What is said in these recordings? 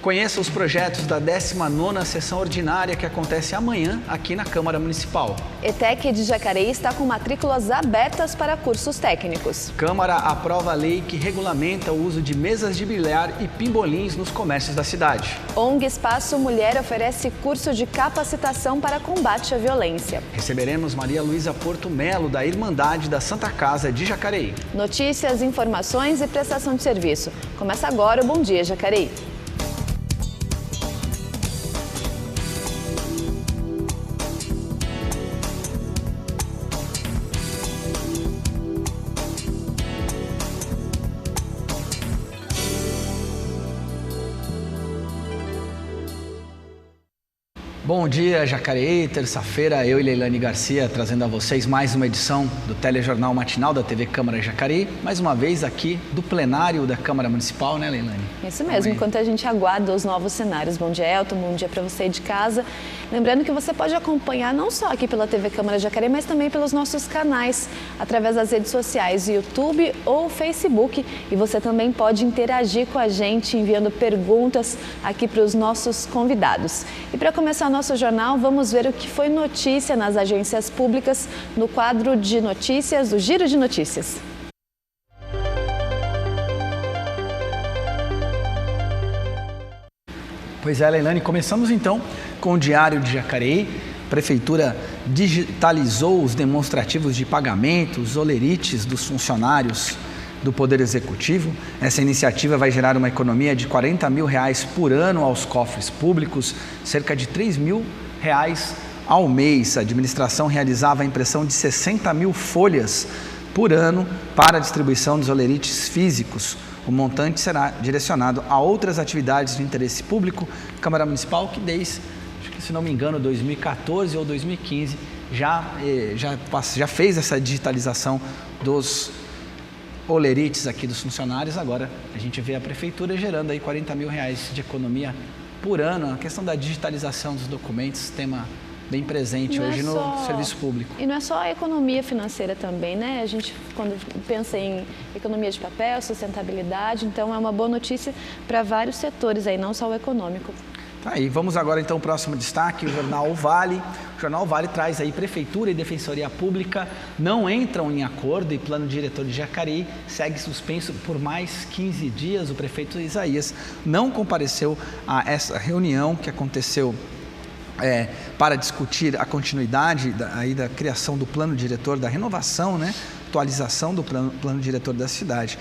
Conheça os projetos da 19ª Sessão Ordinária que acontece amanhã aqui na Câmara Municipal. ETEC de Jacareí está com matrículas abertas para cursos técnicos. Câmara aprova a lei que regulamenta o uso de mesas de bilhar e pimbolins nos comércios da cidade. ONG Espaço Mulher oferece curso de capacitação para combate à violência. Receberemos Maria Luísa Porto Melo, da Irmandade da Santa Casa de Jacareí. Notícias, informações e prestação de serviço. Começa agora o Bom Dia Jacareí. Bom dia, Jacareí. Terça-feira, eu e Leilane Garcia trazendo a vocês mais uma edição do Telejornal Matinal da TV Câmara Jacareí. Mais uma vez aqui do plenário da Câmara Municipal, né, Leilane? Isso mesmo, enquanto a gente aguarda os novos cenários. Bom dia, Elton. Bom dia para você de casa. Lembrando que você pode acompanhar não só aqui pela TV Câmara Jacareí, mas também pelos nossos canais, através das redes sociais, YouTube ou Facebook. E você também pode interagir com a gente, enviando perguntas aqui para os nossos convidados. E para começar nosso jornal, vamos ver o que foi notícia nas agências públicas no quadro de notícias, do Giro de Notícias. Pois é, Leilane, começamos então com o Diário de Jacareí. A Prefeitura digitalizou os demonstrativos de pagamento, os olerites dos funcionários do Poder Executivo. Essa iniciativa vai gerar uma economia de R$40 mil por ano aos cofres públicos, cerca de R$3 mil ao mês. A administração realizava a impressão de 60 mil folhas por ano para a distribuição dos olerites físicos. O montante será direcionado a outras atividades de interesse público. Câmara Municipal que desde, se não me engano, 2014 ou 2015 já fez essa digitalização dos olerites aqui dos funcionários. Agora a gente vê a Prefeitura gerando aí R$40 mil de economia por ano. A questão da digitalização dos documentos, tema bem presente hoje no serviço público. E não é só a economia financeira também, né? A gente, quando pensa em economia de papel, sustentabilidade, então é uma boa notícia para vários setores aí, não só o econômico. Tá aí, vamos agora então ao próximo destaque, o Jornal Vale. O Jornal Vale traz aí Prefeitura e Defensoria Pública não entram em acordo e plano diretor de Jacareí segue suspenso por mais 15 dias. O prefeito Isaías não compareceu a essa reunião que aconteceu para discutir a continuidade da criação do plano diretor, da renovação, né, atualização do plano diretor da cidade.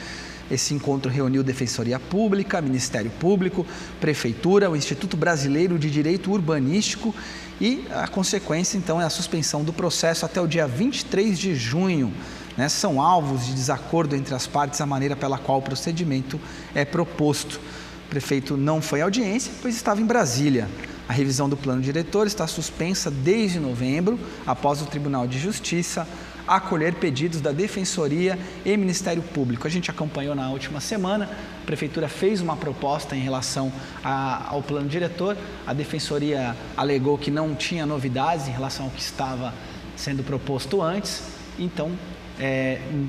Esse encontro reuniu Defensoria Pública, Ministério Público, Prefeitura, o Instituto Brasileiro de Direito Urbanístico e a consequência, então, é a suspensão do processo até o dia 23 de junho. Né? São alvos de desacordo entre as partes a maneira pela qual o procedimento é proposto. O prefeito não foi à audiência, pois estava em Brasília. A revisão do plano diretor está suspensa desde novembro, após o Tribunal de Justiça acolher pedidos da Defensoria e Ministério Público. A gente acompanhou na última semana, a Prefeitura fez uma proposta em relação ao plano diretor, a Defensoria alegou que não tinha novidades em relação ao que estava sendo proposto antes, então,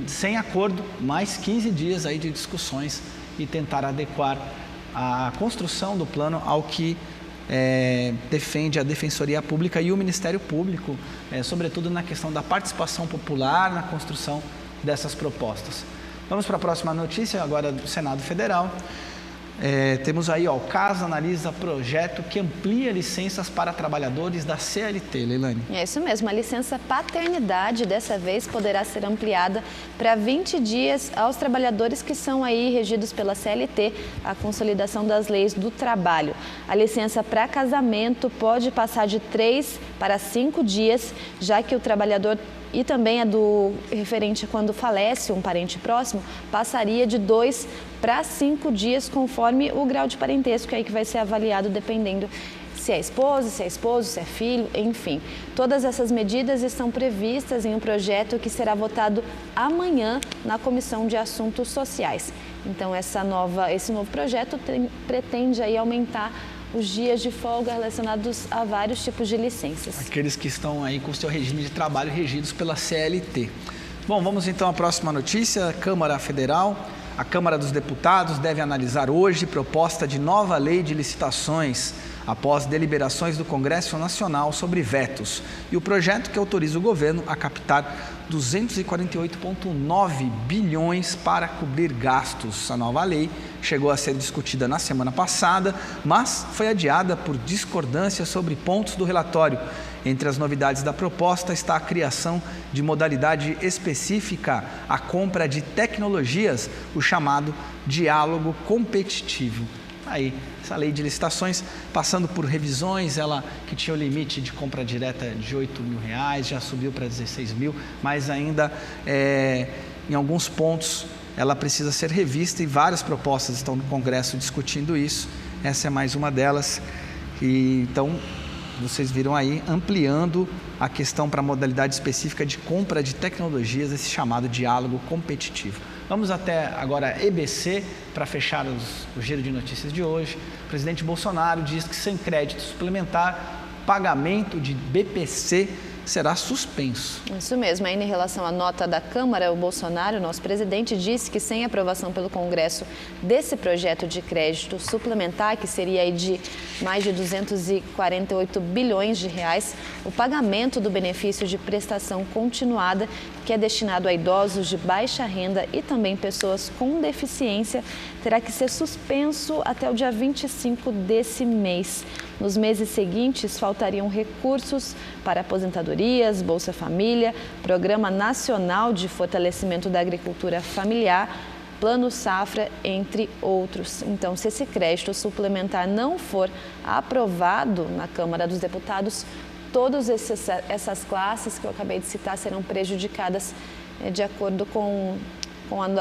sem acordo, mais 15 dias aí de discussões e tentar adequar a construção do plano ao que defende a Defensoria Pública e o Ministério Público, sobretudo na questão da participação popular na construção dessas propostas. Vamos para a próxima notícia, agora do Senado Federal. Temos aí, o CAS analisa projeto que amplia licenças para trabalhadores da CLT, Leilane. É isso mesmo, a licença paternidade dessa vez poderá ser ampliada para 20 dias aos trabalhadores que são aí regidos pela CLT, a consolidação das leis do trabalho. A licença para casamento pode passar de 3 para 5 dias, já que o trabalhador e também a do referente quando falece um parente próximo, passaria de 2 para 5 dias, conforme o grau de parentesco aí que vai ser avaliado dependendo se é esposa, se é esposo, se é filho, enfim. Todas essas medidas estão previstas em um projeto que será votado amanhã na Comissão de Assuntos Sociais. Então, esse novo projeto pretende aí aumentar os dias de folga relacionados a vários tipos de licenças. Aqueles que estão aí com o seu regime de trabalho regidos pela CLT. Bom, vamos então à próxima notícia. Câmara Federal A Câmara dos Deputados deve analisar hoje proposta de nova lei de licitações, após deliberações do Congresso Nacional sobre vetos, e o projeto que autoriza o governo a captar 248,9 bilhões para cobrir gastos. A nova lei chegou a ser discutida na semana passada, mas foi adiada por discordância sobre pontos do relatório. Entre as novidades da proposta está a criação de modalidade específica à compra de tecnologias, o chamado diálogo competitivo. Aí, essa lei de licitações, passando por revisões, ela que tinha o limite de compra direta de R$8.000, já subiu para 16 mil, mas ainda em alguns pontos ela precisa ser revista e várias propostas estão no Congresso discutindo isso. Essa é mais uma delas. E então, vocês viram aí, ampliando a questão para a modalidade específica de compra de tecnologias, esse chamado diálogo competitivo. Vamos até agora EBC para fechar o giro de notícias de hoje. O presidente Bolsonaro diz que sem crédito suplementar, pagamento de BPC será suspenso. Isso mesmo. Ainda em relação à nota da Câmara, o Bolsonaro, nosso presidente, disse que sem aprovação pelo Congresso desse projeto de crédito suplementar, que seria aí de mais de 248 bilhões de reais, o pagamento do benefício de prestação continuada, que é destinado a idosos de baixa renda e também pessoas com deficiência, terá que ser suspenso até o dia 25 desse mês. Nos meses seguintes, faltariam recursos para aposentadorias, Bolsa Família, Programa Nacional de Fortalecimento da Agricultura Familiar, Plano Safra, entre outros. Então, se esse crédito suplementar não for aprovado na Câmara dos Deputados, todas essas classes que eu acabei de citar serão prejudicadas de acordo com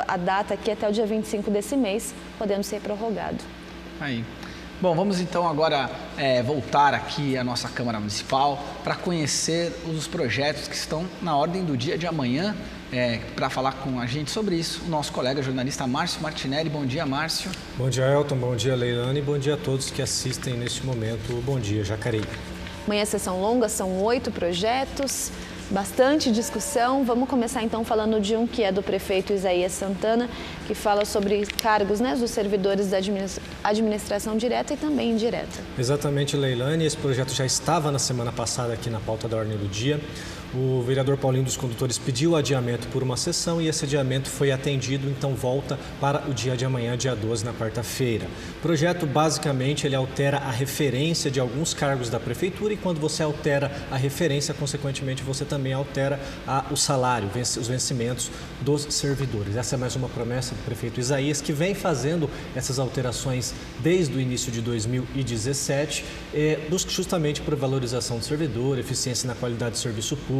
a data aqui até o dia 25 desse mês, podendo ser prorrogado. Aí. Bom, vamos então agora voltar aqui à nossa Câmara Municipal para conhecer os projetos que estão na ordem do dia de amanhã. Para falar com a gente sobre isso, o nosso colega jornalista Márcio Martinelli. Bom dia, Márcio. Bom dia, Elton. Bom dia, Leilane. Bom dia a todos que assistem neste momento. Bom dia, Jacareí. Amanhã sessão longa, são 8 projetos. Bastante discussão. Vamos começar então falando de um que é do prefeito Isaías Santana, que fala sobre cargos, né, dos servidores da administração direta e também indireta. Exatamente, Leilane. Esse projeto já estava na semana passada aqui na pauta da ordem do dia. O vereador Paulinho dos Condutores pediu adiamento por uma sessão e esse adiamento foi atendido, então volta para o dia de amanhã, dia 12, na quarta-feira. O projeto, basicamente, ele altera a referência de alguns cargos da prefeitura e quando você altera a referência, consequentemente, você também altera o salário, os vencimentos dos servidores. Essa é mais uma promessa do prefeito Isaías, que vem fazendo essas alterações desde o início de 2017, justamente por valorização do servidor, eficiência na qualidade do serviço público,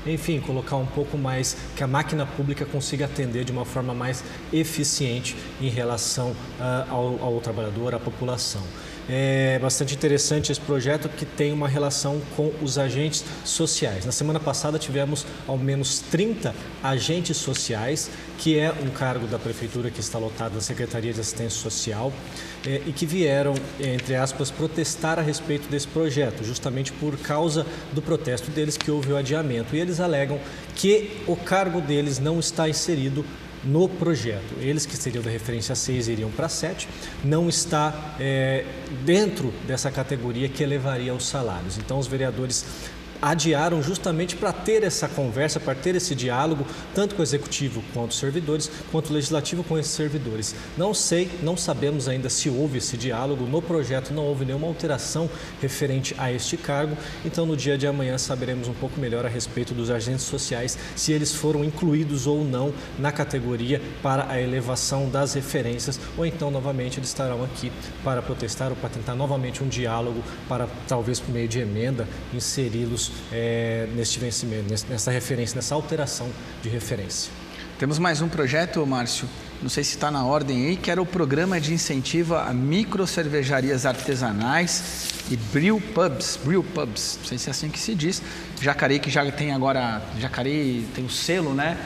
enfim, colocar um pouco mais, que a máquina pública consiga atender de uma forma mais eficiente em relação ao trabalhador, à população. É bastante interessante esse projeto que tem uma relação com os agentes sociais. Na semana passada tivemos ao menos 30 agentes sociais, que é um cargo da prefeitura que está lotado na Secretaria de Assistência Social e que vieram, entre aspas, protestar a respeito desse projeto, justamente por causa do protesto deles que houve o adiamento. E eles alegam que o cargo deles não está inserido no projeto. Eles que seriam da referência 6 iriam para 7, não está dentro dessa categoria que elevaria os salários. Então os vereadores adiaram justamente para ter essa conversa, para ter esse diálogo, tanto com o executivo quanto os servidores, quanto o legislativo com esses servidores. Não sabemos ainda se houve esse diálogo, no projeto não houve nenhuma alteração referente a este cargo, então no dia de amanhã saberemos um pouco melhor a respeito dos agentes sociais, se eles foram incluídos ou não na categoria para a elevação das referências, ou então novamente eles estarão aqui para protestar ou para tentar novamente um diálogo para talvez por meio de emenda inseri-los neste vencimento, nessa referência, nessa alteração de referência. Temos mais um projeto, Márcio, não sei se está na ordem aí, que era o programa de incentivo a microcervejarias artesanais e brew pubs, não sei se é assim que se diz. Jacareí, que já tem agora, Jacareí tem o selo, né?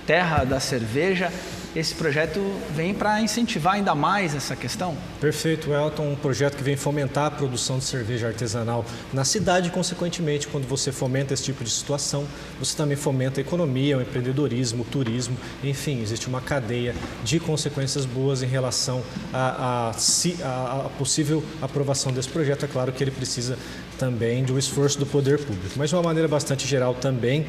Terra da cerveja. Esse projeto vem para incentivar ainda mais essa questão? Perfeito, Elton. Um projeto que vem fomentar a produção de cerveja artesanal na cidade e, consequentemente, quando você fomenta esse tipo de situação, você também fomenta a economia, o empreendedorismo, o turismo, enfim, existe uma cadeia de consequências boas em relação à possível aprovação desse projeto. É claro que ele precisa também de um esforço do poder público. Mas de uma maneira bastante geral também,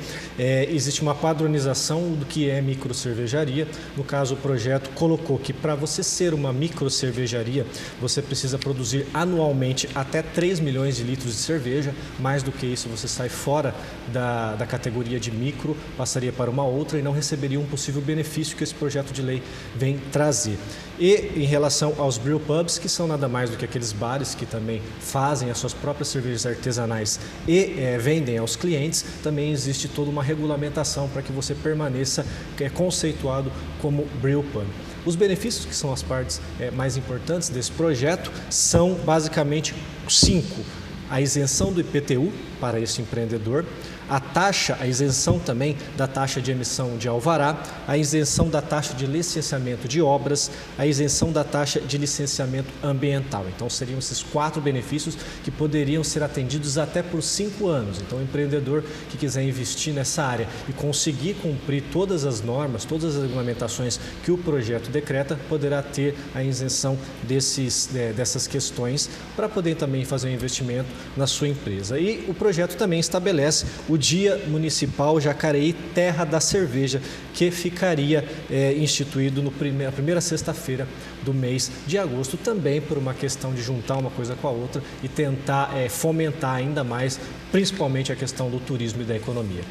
existe uma padronização do que é microcervejaria. No caso, o projeto colocou que para você ser uma microcervejaria, você precisa produzir anualmente até 3 milhões de litros de cerveja. Mais do que isso, você sai fora da categoria de micro, passaria para uma outra e não receberia um possível benefício que esse projeto de lei vem trazer. E em relação aos brewpubs, que são nada mais do que aqueles bares que também fazem as suas próprias cervejas artesanais e vendem aos clientes, também existe toda uma regulamentação para que você permaneça conceituado como brewpub. Os benefícios, que são as partes mais importantes desse projeto, são basicamente 5. A isenção do IPTU para esse empreendedor, a isenção também da taxa de emissão de alvará, a isenção da taxa de licenciamento de obras, a isenção da taxa de licenciamento ambiental. Então, seriam esses 4 benefícios que poderiam ser atendidos até por 5 anos. Então, o empreendedor que quiser investir nessa área e conseguir cumprir todas as normas, todas as regulamentações que o projeto decreta, poderá ter a isenção dessas questões para poder também fazer um investimento na sua empresa. E o projeto também estabelece o Dia Municipal Jacareí Terra da Cerveja, que ficaria instituído na primeira sexta-feira do mês de agosto, também por uma questão de juntar uma coisa com a outra e tentar fomentar ainda mais, principalmente a questão do turismo e da economia.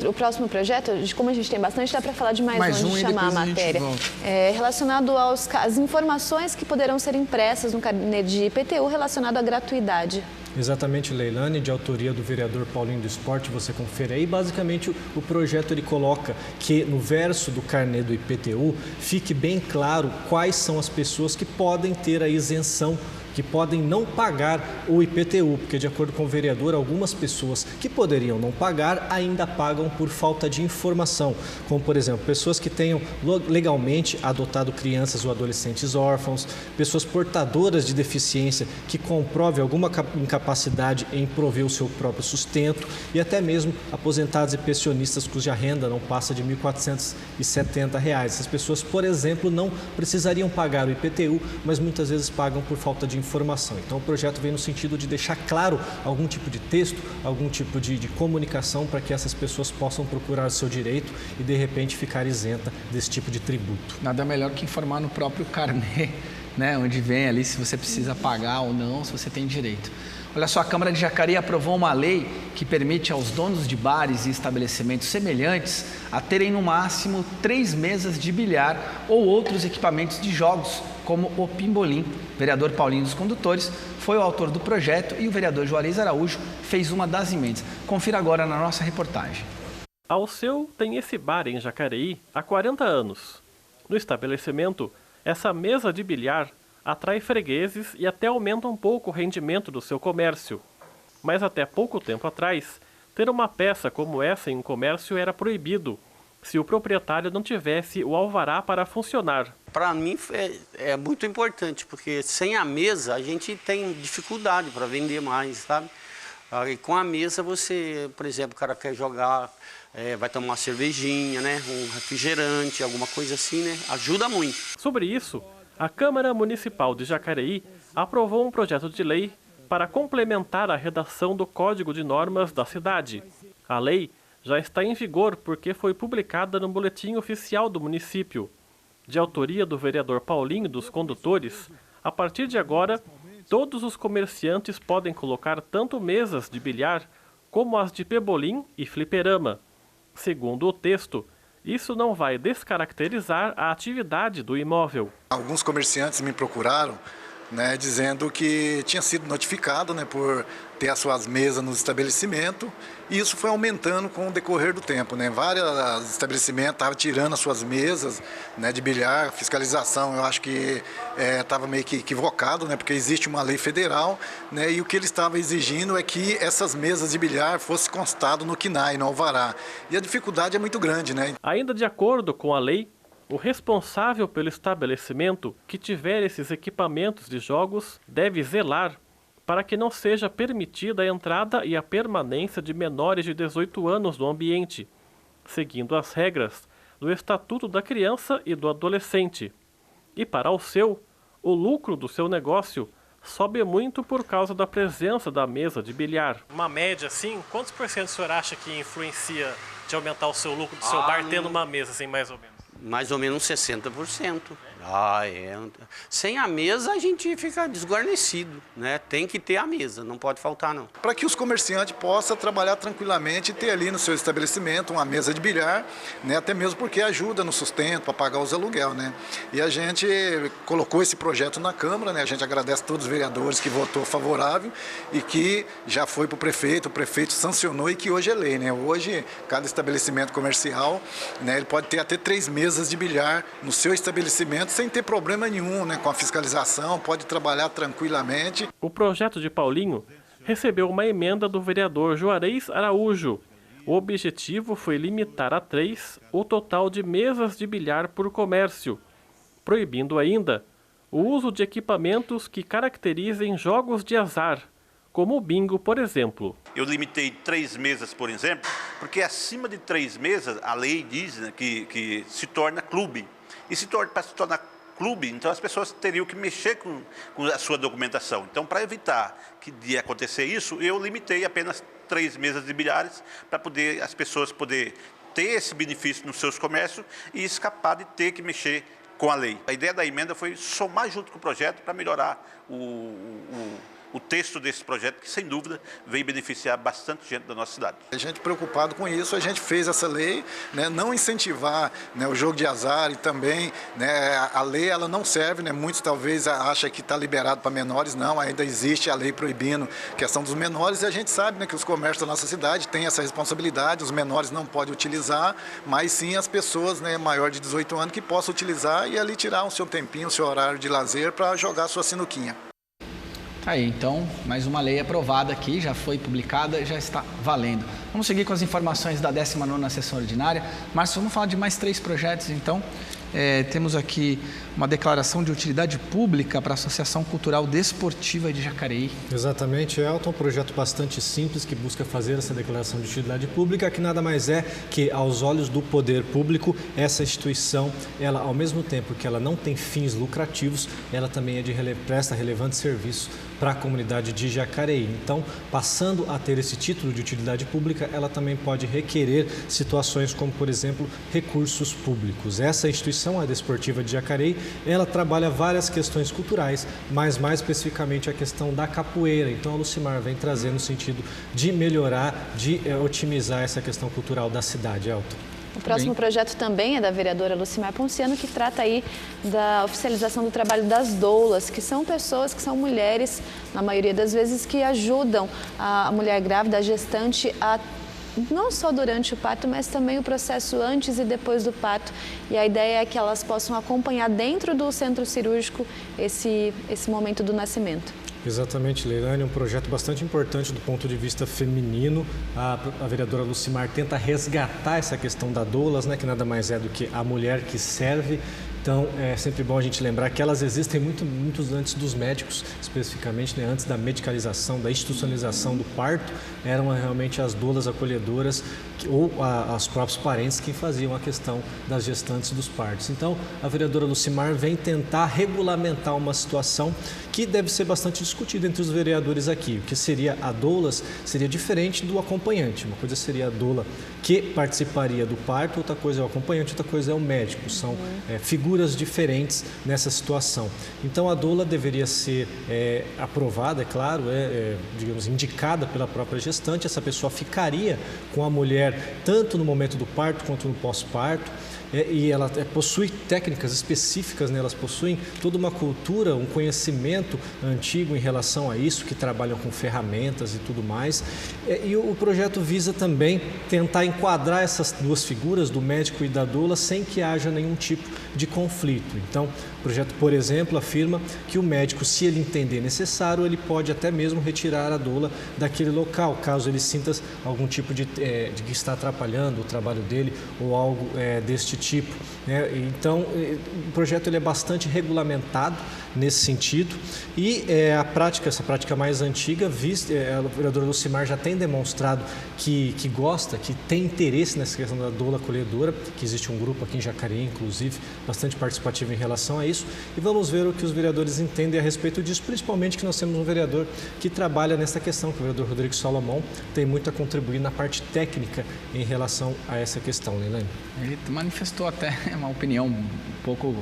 O próximo projeto, como a gente tem bastante, dá para falar de mais um e chamar a matéria. Relacionado às informações que poderão ser impressas no carnê de IPTU relacionado à gratuidade. Exatamente, Leilane, de autoria do vereador Paulinho do Esporte, você confere aí. Basicamente, o projeto ele coloca que no verso do carnê do IPTU fique bem claro quais são as pessoas que podem ter a isenção, que podem não pagar o IPTU, porque de acordo com o vereador, algumas pessoas que poderiam não pagar ainda pagam por falta de informação, como por exemplo, pessoas que tenham legalmente adotado crianças ou adolescentes órfãos, pessoas portadoras de deficiência que comprovem alguma incapacidade em prover o seu próprio sustento e até mesmo aposentados e pensionistas cuja renda não passa de R$ 1.470. Essas pessoas, por exemplo, não precisariam pagar o IPTU, mas muitas vezes pagam por falta de informação. Então o projeto vem no sentido de deixar claro algum tipo de texto, algum tipo de comunicação para que essas pessoas possam procurar o seu direito e de repente ficar isenta desse tipo de tributo. Nada melhor que informar no próprio carnê, né, onde vem ali se você precisa pagar ou não, se você tem direito. Olha só, a Câmara de Jacareí aprovou uma lei que permite aos donos de bares e estabelecimentos semelhantes a terem no máximo 3 mesas de bilhar ou outros equipamentos de jogos, como o pimbolim. O vereador Paulinho dos Condutores foi o autor do projeto e o vereador Juarez Araújo fez uma das emendas. Confira agora na nossa reportagem. A Alceu tem esse bar em Jacareí há 40 anos. No estabelecimento, essa mesa de bilhar atrai fregueses e até aumenta um pouco o rendimento do seu comércio. Mas até pouco tempo atrás, ter uma peça como essa em um comércio era proibido, se o proprietário não tivesse o alvará para funcionar. Para mim é muito importante, porque sem a mesa a gente tem dificuldade para vender mais, sabe? Aí com a mesa você, por exemplo, o cara quer jogar, vai tomar uma cervejinha, né? Um refrigerante, alguma coisa assim, né? Ajuda muito. Sobre isso, a Câmara Municipal de Jacareí aprovou um projeto de lei para complementar a redação do Código de Normas da cidade. A lei já está em vigor porque foi publicada no Boletim Oficial do município. De autoria do vereador Paulinho dos Condutores, a partir de agora, todos os comerciantes podem colocar tanto mesas de bilhar como as de pebolim e fliperama. Segundo o texto, isso não vai descaracterizar a atividade do imóvel. Alguns comerciantes me procuraram, né, dizendo que tinha sido notificado, né, por ter as suas mesas no estabelecimento, e isso foi aumentando com o decorrer do tempo, né? Vários estabelecimentos estavam tirando as suas mesas, né, de bilhar, fiscalização, eu acho que estava meio que equivocado, né, porque existe uma lei federal, né, e o que ele estava exigindo é que essas mesas de bilhar fossem constado no CNAE, no alvará, e a dificuldade é muito grande, né? Ainda de acordo com a lei, O responsável pelo estabelecimento que tiver esses equipamentos de jogos deve zelar para que não seja permitida a entrada e a permanência de menores de 18 anos no ambiente, seguindo as regras do Estatuto da Criança e do Adolescente. E para o lucro do seu negócio sobe muito por causa da presença da mesa de bilhar. Uma média, assim, quantos por cento o senhor acha que influencia de aumentar o seu lucro do seu bar tendo uma mesa, assim, mais ou menos? Mais ou menos 60%. Sem a mesa a gente fica desguarnecido, né? Tem que ter a mesa, não pode faltar não. Para que os comerciantes possam trabalhar tranquilamente e ter ali no seu estabelecimento uma mesa de bilhar, né? Até mesmo porque ajuda no sustento, para pagar os aluguel, né? E a gente colocou esse projeto na Câmara, né? A gente agradece a todos os vereadores que votou favorável e que já foi para o prefeito sancionou e que hoje é lei, né? Hoje, cada estabelecimento comercial, né, ele pode ter até 3 mesas de bilhar no seu estabelecimento sem ter problema nenhum, né, com a fiscalização, pode trabalhar tranquilamente. O projeto de Paulinho recebeu uma emenda do vereador Juarez Araújo. O objetivo foi limitar a 3 o total de mesas de bilhar por comércio, proibindo ainda o uso de equipamentos que caracterizem jogos de azar, como o bingo, por exemplo. Eu limitei 3 mesas, por exemplo, porque acima de 3 mesas, a lei diz, né, que se torna clube. E para se tornar clube, então as pessoas teriam que mexer com a sua documentação. Então, para evitar de acontecer isso, eu limitei apenas 3 mesas de bilhares para poder as pessoas poderem ter esse benefício nos seus comércios e escapar de ter que mexer com a lei. A ideia da emenda foi somar junto com o projeto para melhorar o texto desse projeto, que sem dúvida veio beneficiar bastante gente da nossa cidade. A gente preocupado com isso, a gente fez essa lei, né, não incentivar, né, o jogo de azar e também, né, a lei ela não serve, né, muitos talvez acham que está liberado para menores, não, ainda existe a lei proibindo a questão dos menores e a gente sabe, né, que os comércios da nossa cidade têm essa responsabilidade, os menores não podem utilizar, mas sim as pessoas, né, maior de 18 anos que possam utilizar e ali tirar o seu tempinho, o seu horário de lazer para jogar a sua sinuquinha. Aí, então, mais uma lei aprovada aqui, já foi publicada, já está valendo. Vamos seguir com as informações da 19ª Sessão Ordinária. Márcio, vamos falar de mais 3 projetos, então. Temos aqui uma declaração de utilidade pública para a Associação Cultural Desportiva de Jacareí. Exatamente, Elton, um projeto bastante simples que busca fazer essa declaração de utilidade pública, que nada mais é que, aos olhos do poder público, essa instituição, ela, ao mesmo tempo que ela não tem fins lucrativos, ela também presta relevante serviço para a comunidade de Jacareí. Então, passando a ter esse título de utilidade pública, ela também pode requerer situações como, por exemplo, recursos públicos. Essa instituição, a Desportiva de Jacareí, ela trabalha várias questões culturais, mas mais especificamente a questão da capoeira. Então, a Lucimar vem trazer no sentido de melhorar, de otimizar essa questão cultural da cidade, Elton. O próximo projeto também é da vereadora Lucimar Ponciano, que trata aí da oficialização do trabalho das doulas, que são pessoas, que são mulheres, na maioria das vezes, que ajudam a mulher grávida, a gestante, a não só durante o parto, mas também o processo antes e depois do parto. E a ideia é que elas possam acompanhar dentro do centro cirúrgico esse momento do nascimento. Exatamente, Leilane, um projeto bastante importante do ponto de vista feminino. A vereadora Lucimar tenta resgatar essa questão da doulas, né, que nada mais é do que a mulher que serve. Então, é sempre bom a gente lembrar que elas existem muitos antes dos médicos, especificamente, né, antes da medicalização, da institucionalização do parto, eram realmente as doulas acolhedoras ou os próprios parentes que faziam a questão das gestantes dos partos. Então, a vereadora Lucimar vem tentar regulamentar uma situação que deve ser bastante discutida entre os vereadores aqui. O que seria a doulas seria diferente do acompanhante. Uma coisa seria a doula que participaria do parto, outra coisa é o acompanhante, outra coisa é o médico. São figuras diferentes nessa situação. Então, a doula deveria ser aprovada, é claro, digamos, indicada pela própria gestante. Essa pessoa ficaria com a mulher tanto no momento do parto quanto no pós-parto. E ela possui técnicas específicas, né? Elas possuem toda uma cultura, um conhecimento antigo em relação a isso, que trabalham com ferramentas e tudo mais. E o projeto visa também tentar enquadrar essas duas figuras, do médico e da doula, sem que haja nenhum tipo de conflito. Então, o projeto, por exemplo, afirma que o médico, se ele entender necessário, ele pode até mesmo retirar a doula daquele local, caso ele sinta algum tipo de que está atrapalhando o trabalho dele ou algo deste tipo. Então, o projeto ele é bastante regulamentado nesse sentido e essa prática mais antiga, o vereador Lucimar já tem demonstrado que gosta, que tem interesse nessa questão da doula acolhedora, que existe um grupo aqui em Jacareí, inclusive, bastante participativo em relação a isso, e vamos ver o que os vereadores entendem a respeito disso, principalmente que nós temos um vereador que trabalha nessa questão, que é o vereador Rodrigo Salomão, tem muito a contribuir na parte técnica em relação a essa questão, Leilane. Ele manifestou até uma opinião um pouco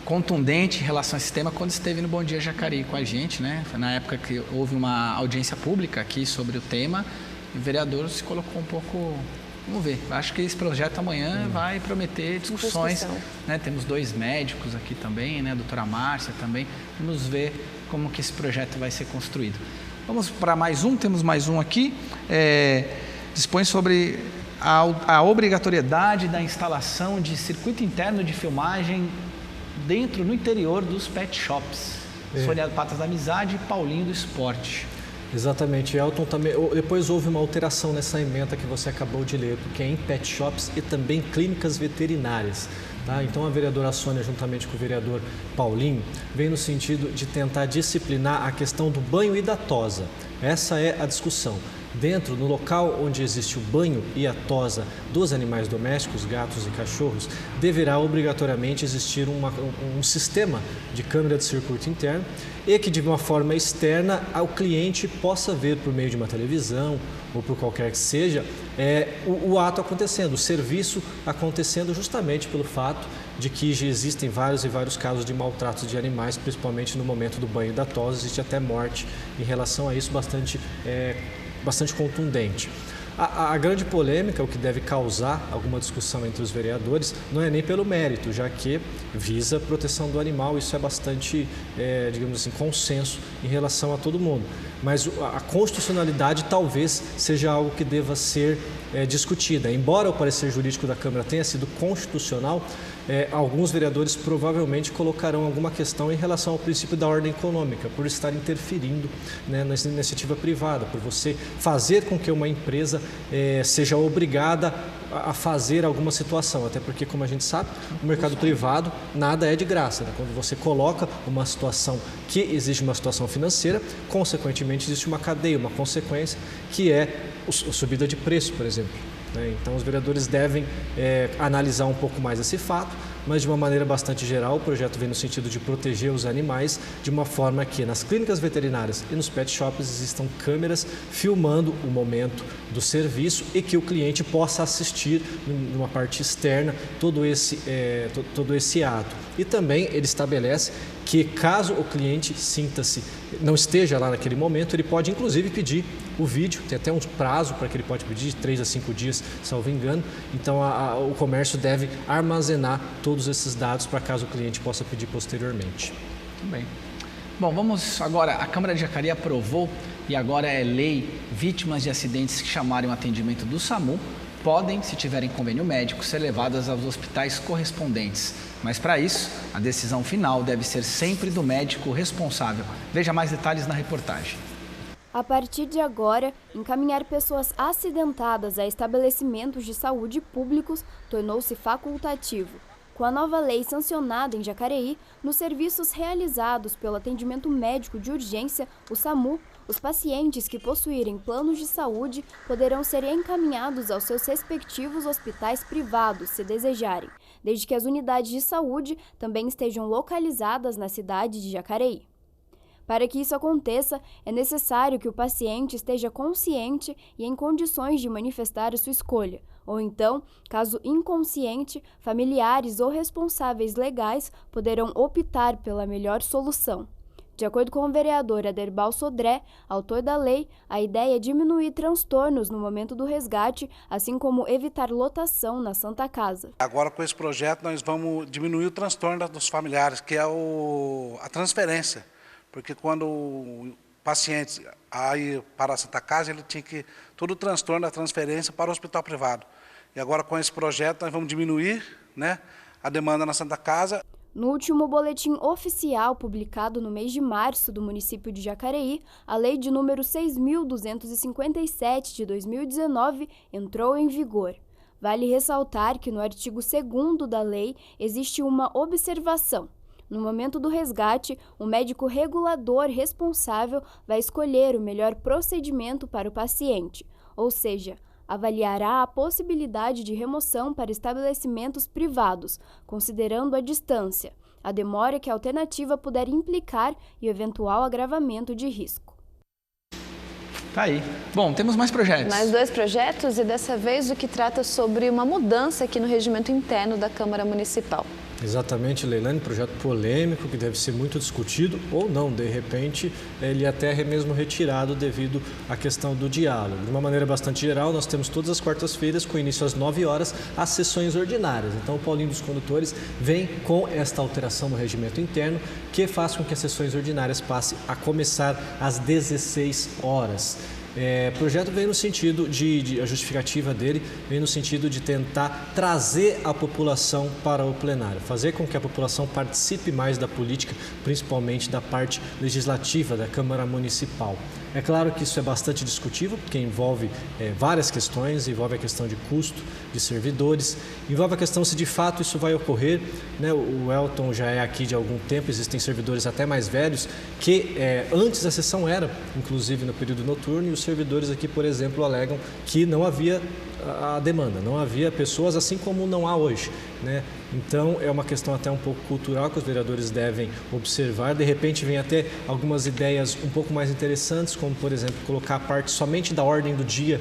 contundente em relação a esse tema quando esteve no Bom Dia Jacareí com a gente, né? Foi na época que houve uma audiência pública aqui sobre o tema, e o vereador se colocou um pouco... Vamos ver, acho que esse projeto amanhã vai prometer discussões, né? Temos 2 médicos aqui também, né? A doutora Márcia também, vamos ver como que esse projeto vai ser construído. Vamos para mais um, temos mais um aqui, dispõe sobre a obrigatoriedade da instalação de circuito interno de filmagem no interior dos pet shops. Sônia Patas da Amizade e Paulinho do Esporte. Exatamente, Elton, também. Depois houve uma alteração nessa ementa que você acabou de ler, porque é em pet shops e também clínicas veterinárias. Tá? Então a vereadora Sônia, juntamente com o vereador Paulinho, vem no sentido de tentar disciplinar a questão do banho e da tosa. Essa é a discussão. No local onde existe o banho e a tosa dos animais domésticos, gatos e cachorros, deverá obrigatoriamente existir um sistema de câmera de circuito interno e que de uma forma externa o cliente possa ver por meio de uma televisão ou por qualquer que seja o ato acontecendo, o serviço acontecendo justamente pelo fato de que já existem vários casos de maltrato de animais, principalmente no momento do banho e da tosa, existe até morte em relação a isso bastante contundente. A grande polêmica, o que deve causar alguma discussão entre os vereadores, não é nem pelo mérito, já que visa a proteção do animal, isso é bastante, digamos assim, consenso em relação a todo mundo. Mas a constitucionalidade talvez seja algo que deva ser discutida. Embora o parecer jurídico da Câmara tenha sido constitucional, alguns vereadores provavelmente colocarão alguma questão em relação ao princípio da ordem econômica, por estar interferindo, né, na iniciativa privada, por você fazer com que uma empresa seja obrigada a fazer alguma situação, até porque, como a gente sabe, no mercado privado nada é de graça, né? Quando você coloca uma situação que exige uma situação financeira, consequentemente existe uma cadeia, uma consequência que é a subida de preço, por exemplo. Então, os vereadores devem analisar um pouco mais esse fato, mas de uma maneira bastante geral, o projeto vem no sentido de proteger os animais de uma forma que nas clínicas veterinárias e nos pet shops existam câmeras filmando o momento do serviço e que o cliente possa assistir numa parte externa todo esse ato. E também ele estabelece que caso o cliente não esteja lá naquele momento, ele pode inclusive pedir o vídeo, tem até um prazo para que ele pode pedir, de 3 a 5 dias, salvo engano. Então o comércio deve armazenar todos esses dados para caso o cliente possa pedir posteriormente. Muito bem. Bom, vamos agora, a Câmara de Jacareí aprovou e agora é lei, vítimas de acidentes que chamarem o atendimento do SAMU podem, se tiverem convênio médico, ser levadas aos hospitais correspondentes. Mas para isso, a decisão final deve ser sempre do médico responsável. Veja mais detalhes na reportagem. A partir de agora, encaminhar pessoas acidentadas a estabelecimentos de saúde públicos tornou-se facultativo. Com a nova lei sancionada em Jacareí, nos serviços realizados pelo atendimento médico de urgência, o SAMU, os pacientes que possuírem planos de saúde poderão ser encaminhados aos seus respectivos hospitais privados, se desejarem, desde que as unidades de saúde também estejam localizadas na cidade de Jacareí. Para que isso aconteça, é necessário que o paciente esteja consciente e em condições de manifestar a sua escolha, ou então, caso inconsciente, familiares ou responsáveis legais poderão optar pela melhor solução. De acordo com o vereador Aderbal Sodré, autor da lei, a ideia é diminuir transtornos no momento do resgate, assim como evitar lotação na Santa Casa. Agora, com esse projeto, nós vamos diminuir o transtorno dos familiares, que é a transferência. Porque quando o paciente ia para a Santa Casa, ele tinha que todo o transtorno da transferência para o hospital privado. E agora, com esse projeto, nós vamos diminuir, né, a demanda na Santa Casa. No último boletim oficial publicado no mês de março do município de Jacareí, a lei de número 6.257 de 2019 entrou em vigor. Vale ressaltar que no artigo 2º da lei existe uma observação. No momento do resgate, o médico regulador responsável vai escolher o melhor procedimento para o paciente, ou seja, avaliará a possibilidade de remoção para estabelecimentos privados, considerando a distância, a demora que a alternativa puder implicar e o eventual agravamento de risco. Tá aí. Bom, temos mais projetos. Mais 2 projetos e dessa vez o que trata sobre uma mudança aqui no regimento interno da Câmara Municipal. Exatamente, Leilane, projeto polêmico que deve ser muito discutido ou não, de repente ele até é mesmo retirado devido à questão do diálogo. De uma maneira bastante geral, nós temos todas as quartas-feiras, com início às 9 horas, as sessões ordinárias. Então o Paulinho dos Condutores vem com esta alteração no regimento interno que faz com que as sessões ordinárias passem a começar às 16 horas. O projeto vem no sentido a justificativa dele vem no sentido de tentar trazer a população para o plenário, fazer com que a população participe mais da política, principalmente da parte legislativa da Câmara Municipal. É claro que isso é bastante discutível, porque envolve várias questões, envolve a questão de custo de servidores, envolve a questão se de fato isso vai ocorrer, né? O Elton já é aqui de algum tempo, existem servidores até mais velhos que antes a sessão era, inclusive no período noturno, e os servidores aqui, por exemplo, alegam que não havia a demanda, não havia pessoas assim como não há hoje, né? Então é uma questão até um pouco cultural que os vereadores devem observar. De repente vem até algumas ideias um pouco mais interessantes, como por exemplo colocar a parte somente da ordem do dia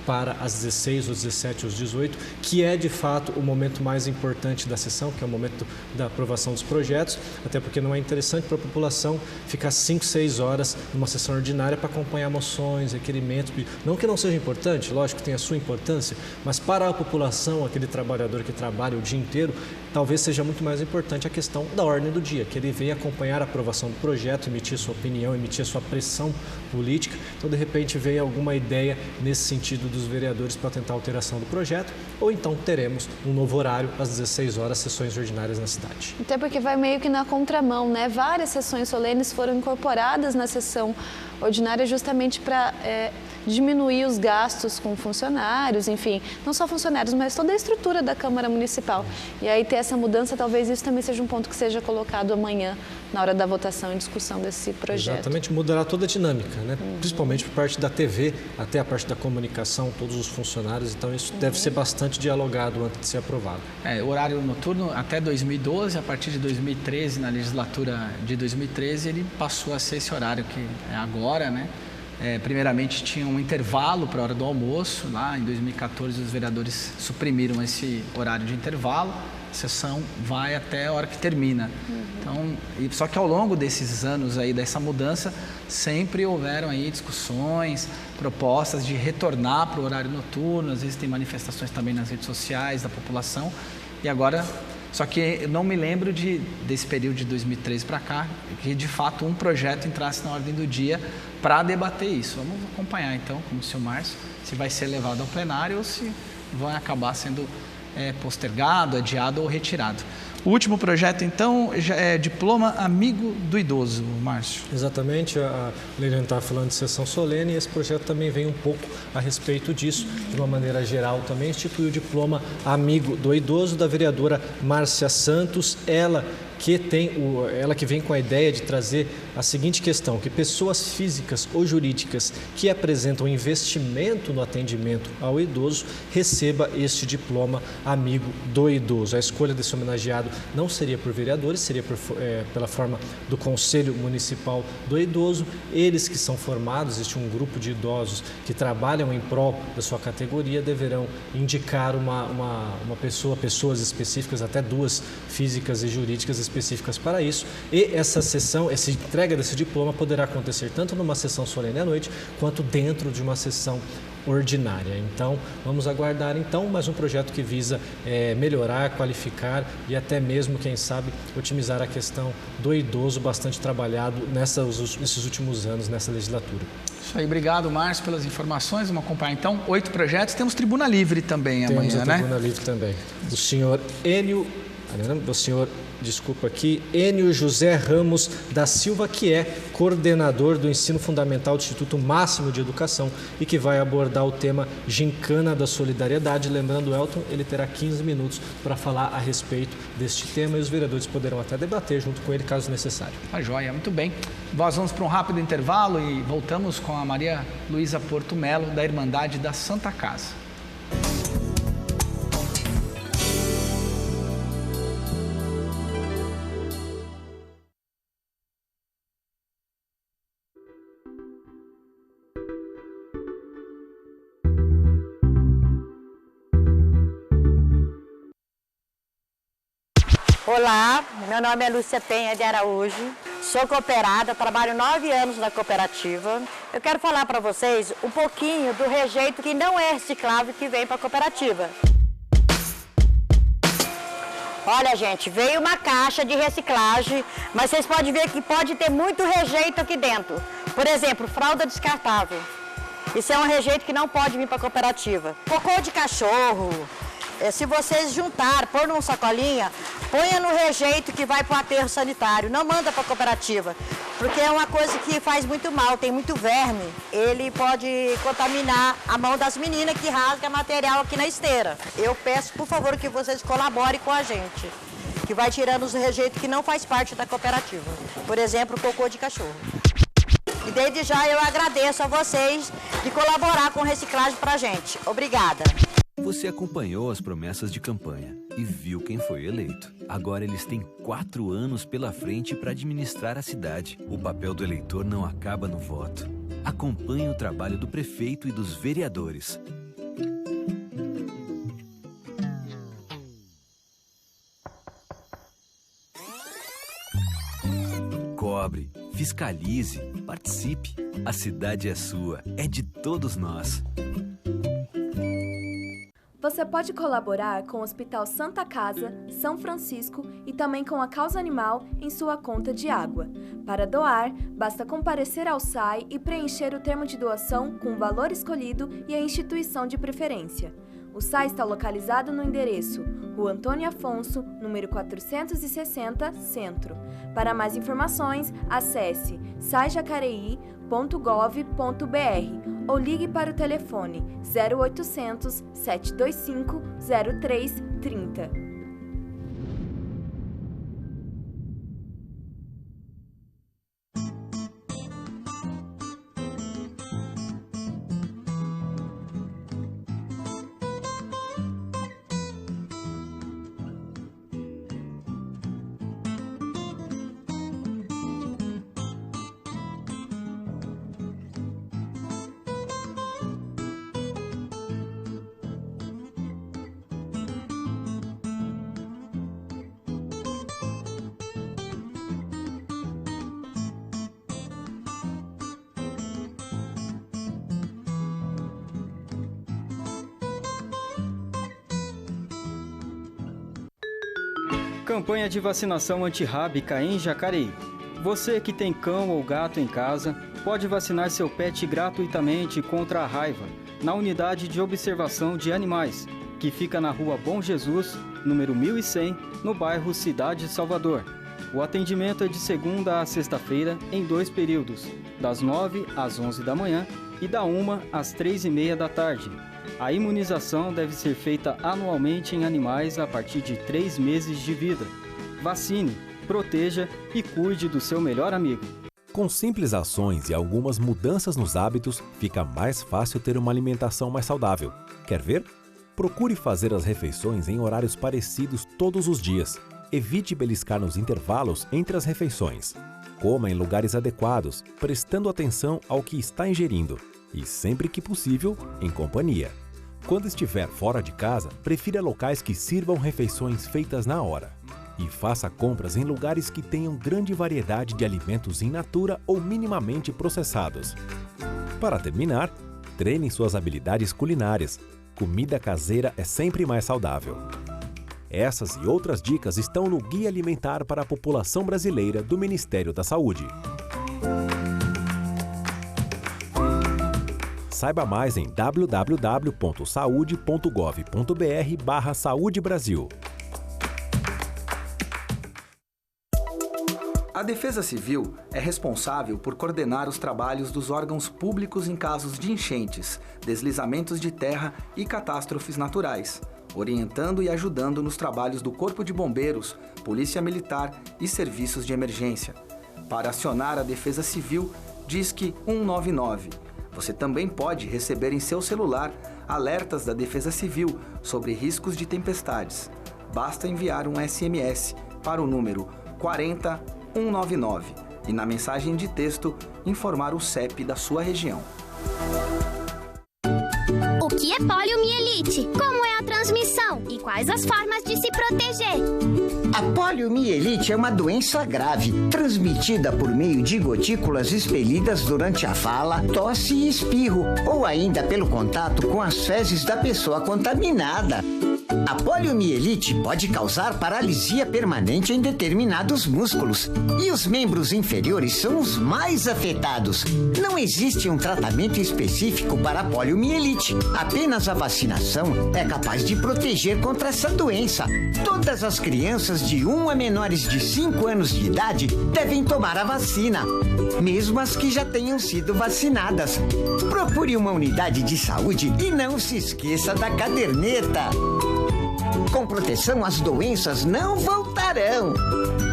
para as 16, ou 17 ou 18, que é de fato o momento mais importante da sessão, que é o momento da aprovação dos projetos, até porque não é interessante para a população ficar 5, 6 horas numa sessão ordinária para acompanhar moções, requerimentos, não que não seja importante, lógico que tem a sua importância, mas para a população, aquele trabalhador que trabalha o dia inteiro, talvez seja muito mais importante a questão da ordem do dia, que ele venha acompanhar a aprovação do projeto, emitir sua opinião, emitir sua pressão política. Então, de repente, veio alguma ideia nesse sentido dos vereadores para tentar alteração do projeto, ou então teremos um novo horário às 16 horas, sessões ordinárias na cidade. Até porque vai meio que na contramão, né? Várias sessões solenes foram incorporadas na sessão ordinária justamente para diminuir os gastos com funcionários, enfim, não só funcionários, mas toda a estrutura da Câmara Municipal. E aí ter essa mudança, talvez isso também seja um ponto que seja colocado amanhã na hora da votação e discussão desse projeto. Exatamente, mudará toda a dinâmica, né? Principalmente por parte da TV, até a parte da comunicação, todos os funcionários, então isso deve ser bastante dialogado antes de ser aprovado. O horário noturno até 2012, a partir de 2013, na legislatura de 2013, ele passou a ser esse horário que é agora, né? Primeiramente tinha um intervalo para a hora do almoço, lá em 2014 os vereadores suprimiram esse horário de intervalo, a sessão vai até a hora que termina. Então, só que ao longo desses anos aí, dessa mudança, sempre houveram aí discussões, propostas de retornar para o horário noturno, às vezes tem manifestações também nas redes sociais da população, e agora... Só que eu não me lembro desse período de 2013 para cá, que de fato um projeto entrasse na ordem do dia para debater isso. Vamos acompanhar então, como o senhor Márcio, se vai ser levado ao plenário ou se vai acabar sendo postergado, adiado ou retirado. O último projeto, então, já é Diploma Amigo do Idoso, Márcio. Exatamente, a Leilane está falando de sessão solene e esse projeto também vem um pouco a respeito disso. De uma maneira geral, também instituiu o Diploma Amigo do Idoso da vereadora Márcia Santos, ela que vem com a ideia de trazer a seguinte questão, que pessoas físicas ou jurídicas que apresentam investimento no atendimento ao idoso receba este diploma amigo do idoso. A escolha desse homenageado não seria por vereadores, seria pela forma do Conselho Municipal do Idoso. Eles que são formados, existe um grupo de idosos que trabalham em prol da sua categoria, deverão indicar pessoas específicas, até 2 físicas e jurídicas específicas para isso, e essa entrega desse diploma poderá acontecer tanto numa sessão solene à noite, quanto dentro de uma sessão ordinária. Então, vamos aguardar mais um projeto que visa melhorar, qualificar e até mesmo, quem sabe, otimizar a questão do idoso, bastante trabalhado nesses últimos anos, nessa legislatura. Isso aí, obrigado, Márcio, pelas informações. Vamos acompanhar então 8 projetos. Temos Tribuna Livre também amanhã, né? Temos a Tribuna Livre também. O senhor Enio do senhor, desculpa aqui, Enio José Ramos da Silva, que é coordenador do Ensino Fundamental do Instituto Máximo de Educação e que vai abordar o tema Gincana da Solidariedade. Lembrando, Elton, ele terá 15 minutos para falar a respeito deste tema e os vereadores poderão até debater junto com ele, caso necessário. Tá joia, muito bem. Nós vamos para um rápido intervalo e voltamos com a Maria Luísa Porto Melo, da Irmandade da Santa Casa. Olá, meu nome é Lúcia Penha de Araújo, sou cooperada, trabalho 9 anos na cooperativa. Eu quero falar para vocês um pouquinho do rejeito que não é reciclável que vem para a cooperativa. Olha, gente, veio uma caixa de reciclagem, mas vocês podem ver que pode ter muito rejeito aqui dentro. Por exemplo, fralda descartável. Isso é um rejeito que não pode vir para a cooperativa. Cocô de cachorro. Se vocês juntar, pôr numa sacolinha, ponha no rejeito que vai para o aterro sanitário, não manda para a cooperativa, porque é uma coisa que faz muito mal, tem muito verme, ele pode contaminar a mão das meninas que rasga material aqui na esteira. Eu peço, por favor, que vocês colaborem com a gente, que vai tirando os rejeitos que não faz parte da cooperativa, por exemplo, o cocô de cachorro. E desde já eu agradeço a vocês de colaborar com reciclagem para a gente. Obrigada. Você acompanhou as promessas de campanha e viu quem foi eleito. Agora eles têm 4 anos pela frente para administrar a cidade. O papel do eleitor não acaba no voto. Acompanhe o trabalho do prefeito e dos vereadores. Cobre, fiscalize, participe. A cidade é sua, é de todos nós. Você pode colaborar com o Hospital Santa Casa, São Francisco e também com a Causa Animal em sua conta de água. Para doar, basta comparecer ao SAI e preencher o termo de doação com o valor escolhido e a instituição de preferência. O SAI está localizado no endereço Rua Antônio Afonso, número 460, Centro. Para mais informações, acesse saijacareí.gov.br ou ligue para o telefone 0800 725 0330. Campanha de vacinação antirrábica em Jacareí. Você que tem cão ou gato em casa, pode vacinar seu pet gratuitamente contra a raiva na unidade de observação de animais, que fica na Rua Bom Jesus, número 1100, no bairro Cidade Salvador. O atendimento é de segunda a sexta-feira em 2 períodos, das 9 às 11 da manhã e da 1 às 3h30 da tarde. A imunização deve ser feita anualmente em animais a partir de 3 meses de vida. Vacine, proteja e cuide do seu melhor amigo. Com simples ações e algumas mudanças nos hábitos, fica mais fácil ter uma alimentação mais saudável. Quer ver? Procure fazer as refeições em horários parecidos todos os dias. Evite beliscar nos intervalos entre as refeições. Coma em lugares adequados, prestando atenção ao que está ingerindo. E sempre que possível, em companhia. Quando estiver fora de casa, prefira locais que sirvam refeições feitas na hora. E faça compras em lugares que tenham grande variedade de alimentos in natura ou minimamente processados. Para terminar, treine suas habilidades culinárias. Comida caseira é sempre mais saudável. Essas e outras dicas estão no Guia Alimentar para a População Brasileira do Ministério da Saúde. Saiba mais em www.saude.gov.br/Saúde Brasil. A Defesa Civil é responsável por coordenar os trabalhos dos órgãos públicos em casos de enchentes, deslizamentos de terra e catástrofes naturais, orientando e ajudando nos trabalhos do Corpo de Bombeiros, Polícia Militar e serviços de emergência. Para acionar a Defesa Civil, disque 199. Você também pode receber em seu celular alertas da Defesa Civil sobre riscos de tempestades. Basta enviar um SMS para o número 40199 e na mensagem de texto informar o CEP da sua região. O que é poliomielite? Como é a transmissão? E quais as formas de se proteger? A poliomielite é uma doença grave, transmitida por meio de gotículas expelidas durante a fala, tosse e espirro, ou ainda pelo contato com as fezes da pessoa contaminada. A poliomielite pode causar paralisia permanente em determinados músculos e os membros inferiores são os mais afetados. Não existe um tratamento específico para a poliomielite. Apenas a vacinação é capaz de proteger contra essa doença. Todas as crianças de 1 a menores de 5 anos de idade devem tomar a vacina, mesmo as que já tenham sido vacinadas. Procure uma unidade de saúde e não se esqueça da caderneta. Com proteção, as doenças não voltarão.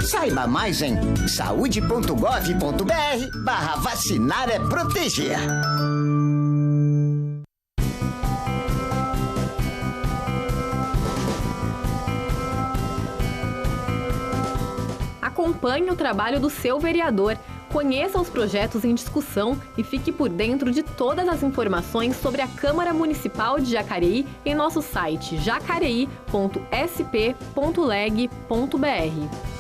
Saiba mais em saude.gov.br/vacinar é proteger. Acompanhe o trabalho do seu vereador. Conheça os projetos em discussão e fique por dentro de todas as informações sobre a Câmara Municipal de Jacareí em nosso site jacareí.sp.leg.br.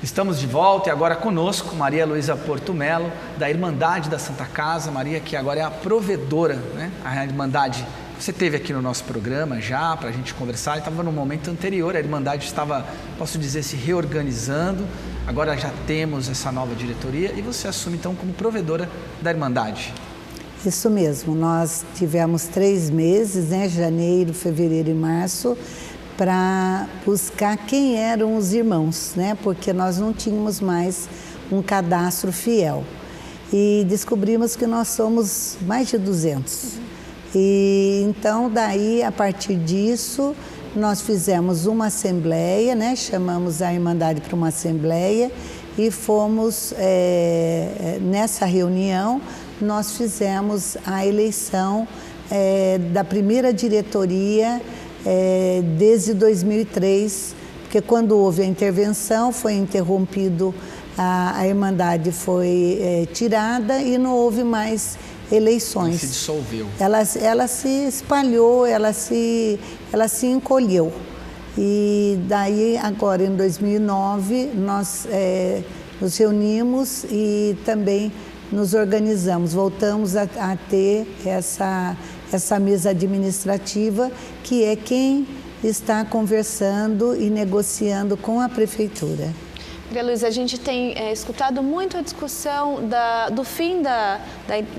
Estamos de volta e agora conosco Maria Luísa Porto Melo, da Irmandade da Santa Casa. Maria, que agora é a provedora, né? A Irmandade, você esteve aqui no nosso programa já para a gente conversar, estava no momento anterior, a Irmandade estava, posso dizer, se reorganizando, agora já temos essa nova diretoria e você assume então como provedora da Irmandade. Isso mesmo, nós tivemos 3 meses, né? Janeiro, fevereiro e março, para buscar quem eram os irmãos, né? Porque nós não tínhamos mais um cadastro fiel. E descobrimos que nós somos mais de 200. E então, daí, a partir disso, nós fizemos uma assembleia, né? Chamamos a Irmandade para uma assembleia e fomos, nessa reunião, nós fizemos a eleição da primeira diretoria desde 2003, porque quando houve a intervenção foi interrompido, a Irmandade foi tirada e não houve mais eleições. Ela se dissolveu. Ela se espalhou, ela se encolheu. E daí agora em 2009 nós nos reunimos e também nos organizamos, voltamos a ter essa mesa administrativa, que é quem está conversando e negociando com a prefeitura. Maria Luísa, a gente tem escutado muito a discussão do fim da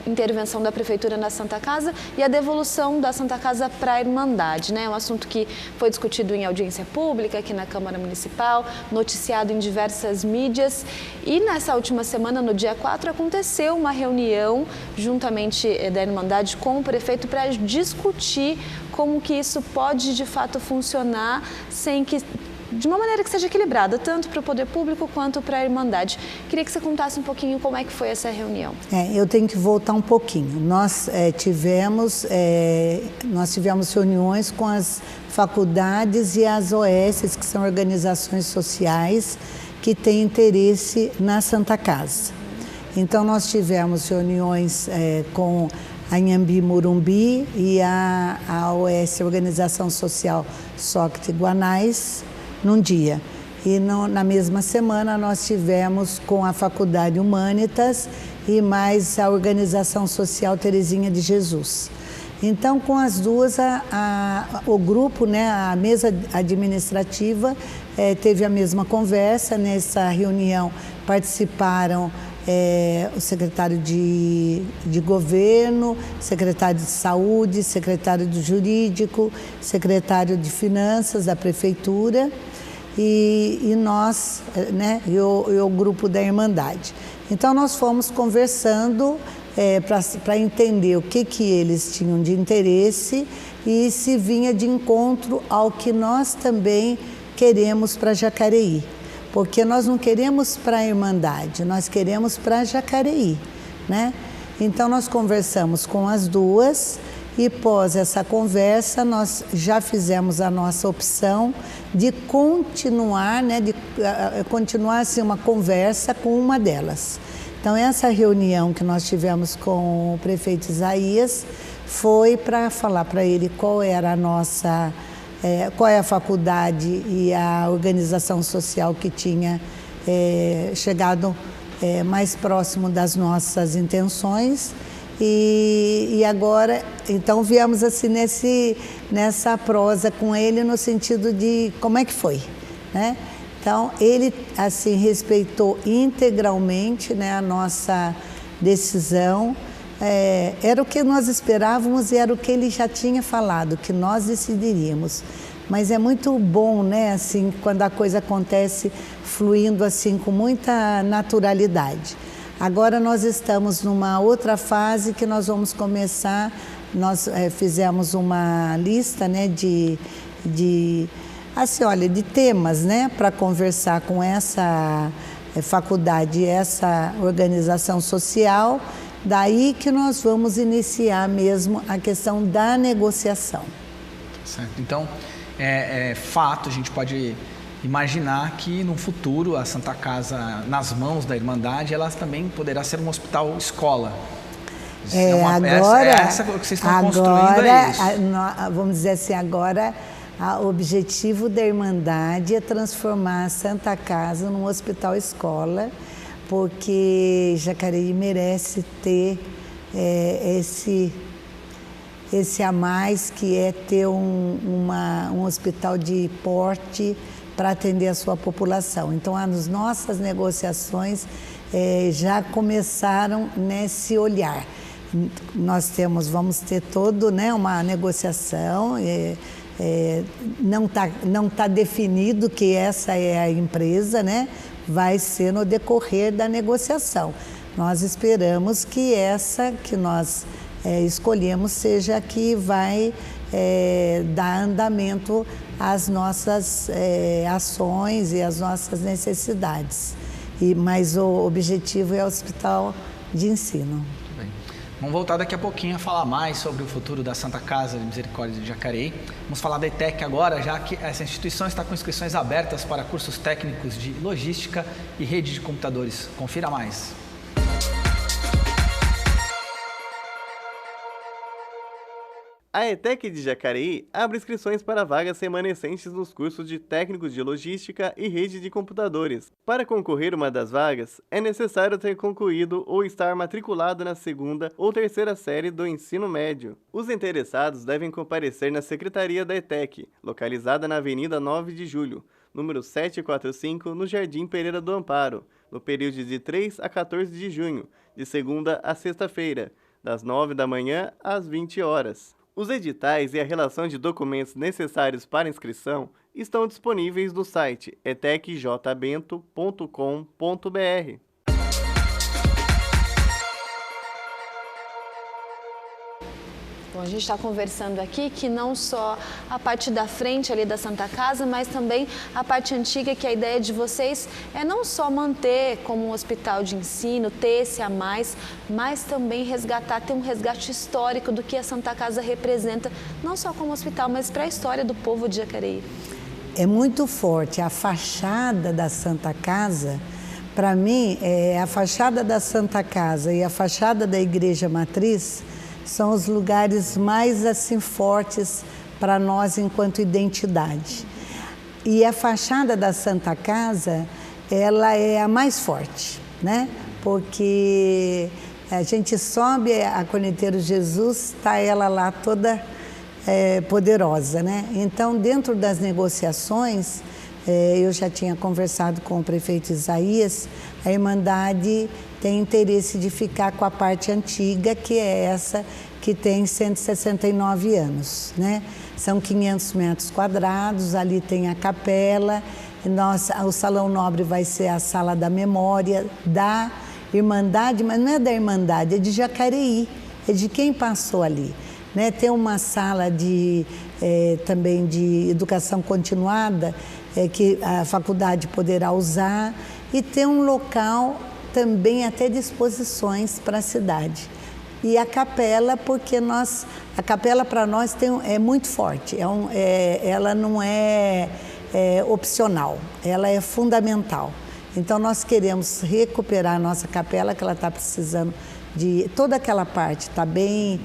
intervenção da Prefeitura na Santa Casa e a devolução da Santa Casa para a Irmandade, né? É um assunto que foi discutido em audiência pública aqui na Câmara Municipal, noticiado em diversas mídias e nessa última semana, no dia 4, aconteceu uma reunião juntamente da Irmandade com o prefeito para discutir como que isso pode de fato funcionar sem que de uma maneira que seja equilibrada, tanto para o poder público quanto para a Irmandade. Queria que você contasse um pouquinho como é que foi essa reunião. Eu tenho que voltar um pouquinho. Nós tivemos reuniões com as faculdades e as OS, que são organizações sociais que têm interesse na Santa Casa. Então, nós tivemos reuniões com a Inhambi Morumbi e a OS, Organização Social Sócrates Guanais, num dia. E na mesma semana nós tivemos com a Faculdade Humanitas e mais a Organização Social Terezinha de Jesus. Então, com as duas, o grupo, né, a mesa administrativa, teve a mesma conversa. Nessa reunião participaram o secretário de governo, secretário de saúde, secretário do jurídico, secretário de finanças da prefeitura e nós, né, e o grupo da Irmandade. Então, nós fomos conversando para entender o que eles tinham de interesse e se vinha de encontro ao que nós também queremos para Jacareí. Porque nós não queremos para a Irmandade, nós queremos para Jacareí, né? Então, nós conversamos com as duas e, após essa conversa, nós já fizemos a nossa opção de continuar, né, continuar assim, uma conversa com uma delas. Então, essa reunião que nós tivemos com o prefeito Isaías foi para falar para ele qual era a nossa, qual é a faculdade e a organização social que tinha chegado mais próximo das nossas intenções. E agora, então, viemos assim nessa prosa com ele no sentido de como é que foi, né? Então, ele assim respeitou integralmente, né, a nossa decisão. Era o que nós esperávamos e era o que ele já tinha falado, que nós decidiríamos. Mas é muito bom, né, assim, quando a coisa acontece fluindo assim com muita naturalidade. Agora nós estamos numa outra fase que nós vamos começar. Nós fizemos uma lista, né, de temas, né, para conversar com essa faculdade, essa organização social. Daí que nós vamos iniciar mesmo a questão da negociação. Certo. Então, fato, a gente pode imaginar que no futuro a Santa Casa, nas mãos da Irmandade, ela também poderá ser um hospital-escola. Essa que vocês estão construindo é isso. Vamos dizer assim, agora o objetivo da Irmandade é transformar a Santa Casa num hospital-escola, porque Jacareí merece ter esse a mais, que é ter um hospital de porte para atender a sua população. Então, as nossas negociações já começaram nesse olhar. Vamos ter todo, né, uma negociação, não tá definido que essa é a empresa, né? Vai ser no decorrer da negociação. Nós esperamos que essa que nós escolhemos seja a que vai dar andamento às nossas ações e às nossas necessidades. Mas o objetivo é o hospital de ensino. Muito bem. Vamos voltar daqui a pouquinho a falar mais sobre o futuro da Santa Casa de Misericórdia de Jacareí. Vamos falar da ETEC agora, já que essa instituição está com inscrições abertas para cursos técnicos de logística e rede de computadores. Confira mais. A ETEC de Jacareí abre inscrições para vagas remanescentes nos cursos de técnicos de logística e rede de computadores. Para concorrer uma das vagas, é necessário ter concluído ou estar matriculado na 2ª ou 3ª série do ensino médio. Os interessados devem comparecer na Secretaria da ETEC, localizada na Avenida 9 de Julho, número 745, no Jardim Pereira do Amparo, no período de 3 a 14 de junho, de segunda a sexta-feira, das 9 da manhã às 20 horas. Os editais e a relação de documentos necessários para inscrição estão disponíveis no site etecjbento.com.br. Bom, a gente está conversando aqui que não só a parte da frente ali da Santa Casa, mas também a parte antiga, que a ideia de vocês é não só manter como um hospital de ensino, ter esse a mais, mas também ter um resgate histórico do que a Santa Casa representa, não só como hospital, mas para a história do povo de Jacareí. É muito forte. A fachada da Santa Casa, para mim, a fachada da Santa Casa e a fachada da Igreja Matriz são os lugares mais assim fortes para nós enquanto identidade. E a fachada da Santa Casa, ela é a mais forte, né? Porque a gente sobe a Corneteiro Jesus, está ela lá toda poderosa, né? Então, dentro das negociações, eu já tinha conversado com o prefeito Isaías, a Irmandade tem interesse de ficar com a parte antiga, que é essa que tem 169 anos, né? São 500 metros quadrados, ali tem a capela, o Salão Nobre vai ser a sala da memória da Irmandade, mas não é da Irmandade, é de Jacareí, é de quem passou ali, né? Tem uma sala também de educação continuada, que a faculdade poderá usar, e tem um local também até de exposições para a cidade. E a capela, porque a capela para nós é muito forte, ela não é opcional, ela é fundamental. Então nós queremos recuperar a nossa capela, que ela está precisando de... Toda aquela parte está bem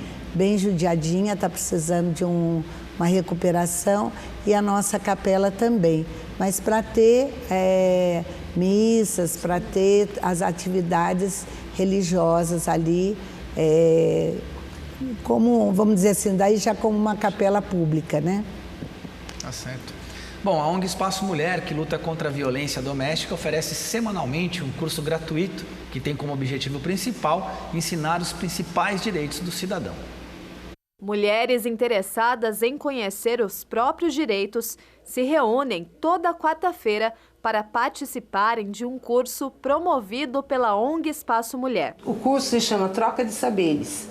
judiadinha, está precisando de uma recuperação, e a nossa capela também. Mas para ter missas, para ter as atividades religiosas ali, como, vamos dizer assim, daí já como uma capela pública, né? Tá certo. Bom, a ONG Espaço Mulher, que luta contra a violência doméstica, oferece semanalmente um curso gratuito que tem como objetivo principal ensinar os principais direitos do cidadão. Mulheres interessadas em conhecer os próprios direitos se reúnem toda quarta-feira para participarem de um curso promovido pela ONG Espaço Mulher. O curso se chama Troca de Saberes.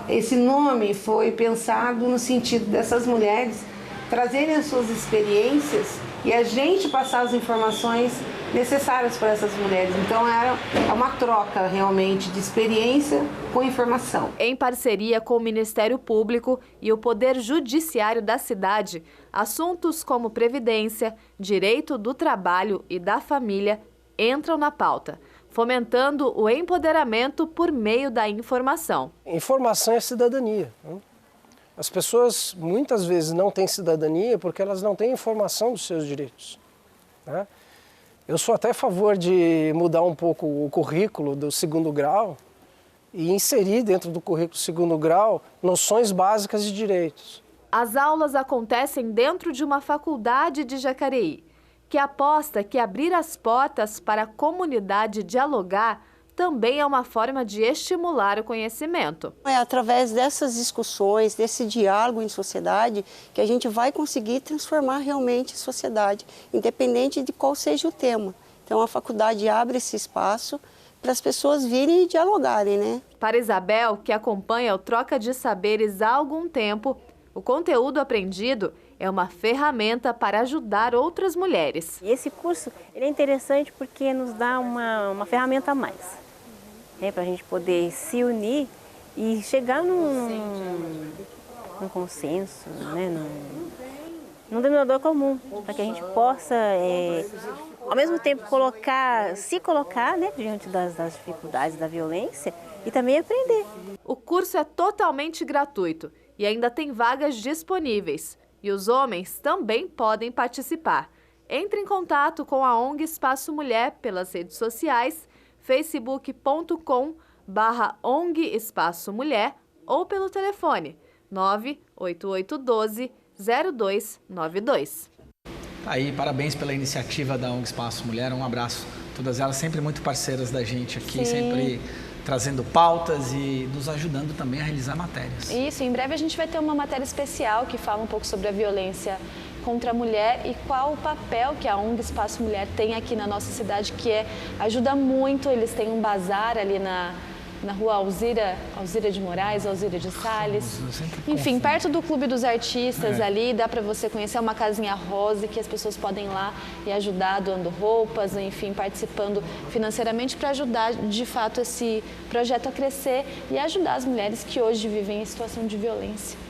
Esse nome foi pensado no sentido dessas mulheres trazerem as suas experiências e a gente passar as informações necessárias para essas mulheres. Então é uma troca realmente de experiência com informação. Em parceria com o Ministério Público e o Poder Judiciário da cidade, assuntos como previdência, direito do trabalho e da família entram na pauta, fomentando o empoderamento por meio da informação. Informação é cidadania, né? As pessoas muitas vezes não têm cidadania porque elas não têm informação dos seus direitos, né? Eu sou até a favor de mudar um pouco o currículo do segundo grau e inserir dentro do currículo segundo grau noções básicas de direitos. As aulas acontecem dentro de uma faculdade de Jacareí, que aposta que abrir as portas para a comunidade dialogar também é uma forma de estimular o conhecimento. É através dessas discussões, desse diálogo em sociedade, que a gente vai conseguir transformar realmente a sociedade, independente de qual seja o tema. Então a faculdade abre esse espaço para as pessoas virem e dialogarem, né? Para Isabel, que acompanha o Troca de Saberes há algum tempo, o conteúdo aprendido é uma ferramenta para ajudar outras mulheres. E esse curso ele é interessante porque nos dá uma ferramenta a mais, para a gente poder se unir e chegar num consenso, né, num denominador comum, para que a gente possa, ao mesmo tempo, se colocar, né, diante das dificuldades da violência e também aprender. O curso é totalmente gratuito e ainda tem vagas disponíveis. E os homens também podem participar. Entre em contato com a ONG Espaço Mulher pelas redes sociais, facebook.com/ONG Espaço Mulher ou pelo telefone 98812-0292. Aí, parabéns pela iniciativa da ONG Espaço Mulher, um abraço. Todas elas sempre muito parceiras da gente aqui, Sim. Sempre trazendo pautas e nos ajudando também a realizar matérias. Isso, em breve a gente vai ter uma matéria especial que fala um pouco sobre a violência contra a mulher e qual o papel que a ONG Espaço Mulher tem aqui na nossa cidade, que ajuda muito. Eles têm um bazar ali na rua Alzira de Moraes, Alzira de Salles. Enfim, perto do Clube dos Artistas ali, dá para você conhecer uma casinha rosa que as pessoas podem ir lá e ajudar doando roupas, enfim, participando financeiramente para ajudar de fato esse projeto a crescer e ajudar as mulheres que hoje vivem em situação de violência.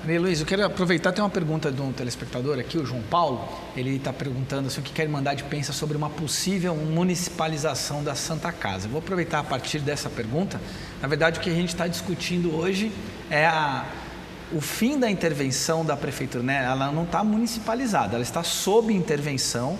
Maria Luísa, eu quero aproveitar, tem uma pergunta de um telespectador aqui, o João Paulo. Ele está perguntando assim, o que a Irmandade pensa sobre uma possível municipalização da Santa Casa. Eu vou aproveitar a partir dessa pergunta. Na verdade, o que a gente está discutindo hoje é o fim da intervenção da prefeitura, né? Ela não está municipalizada, ela está sob intervenção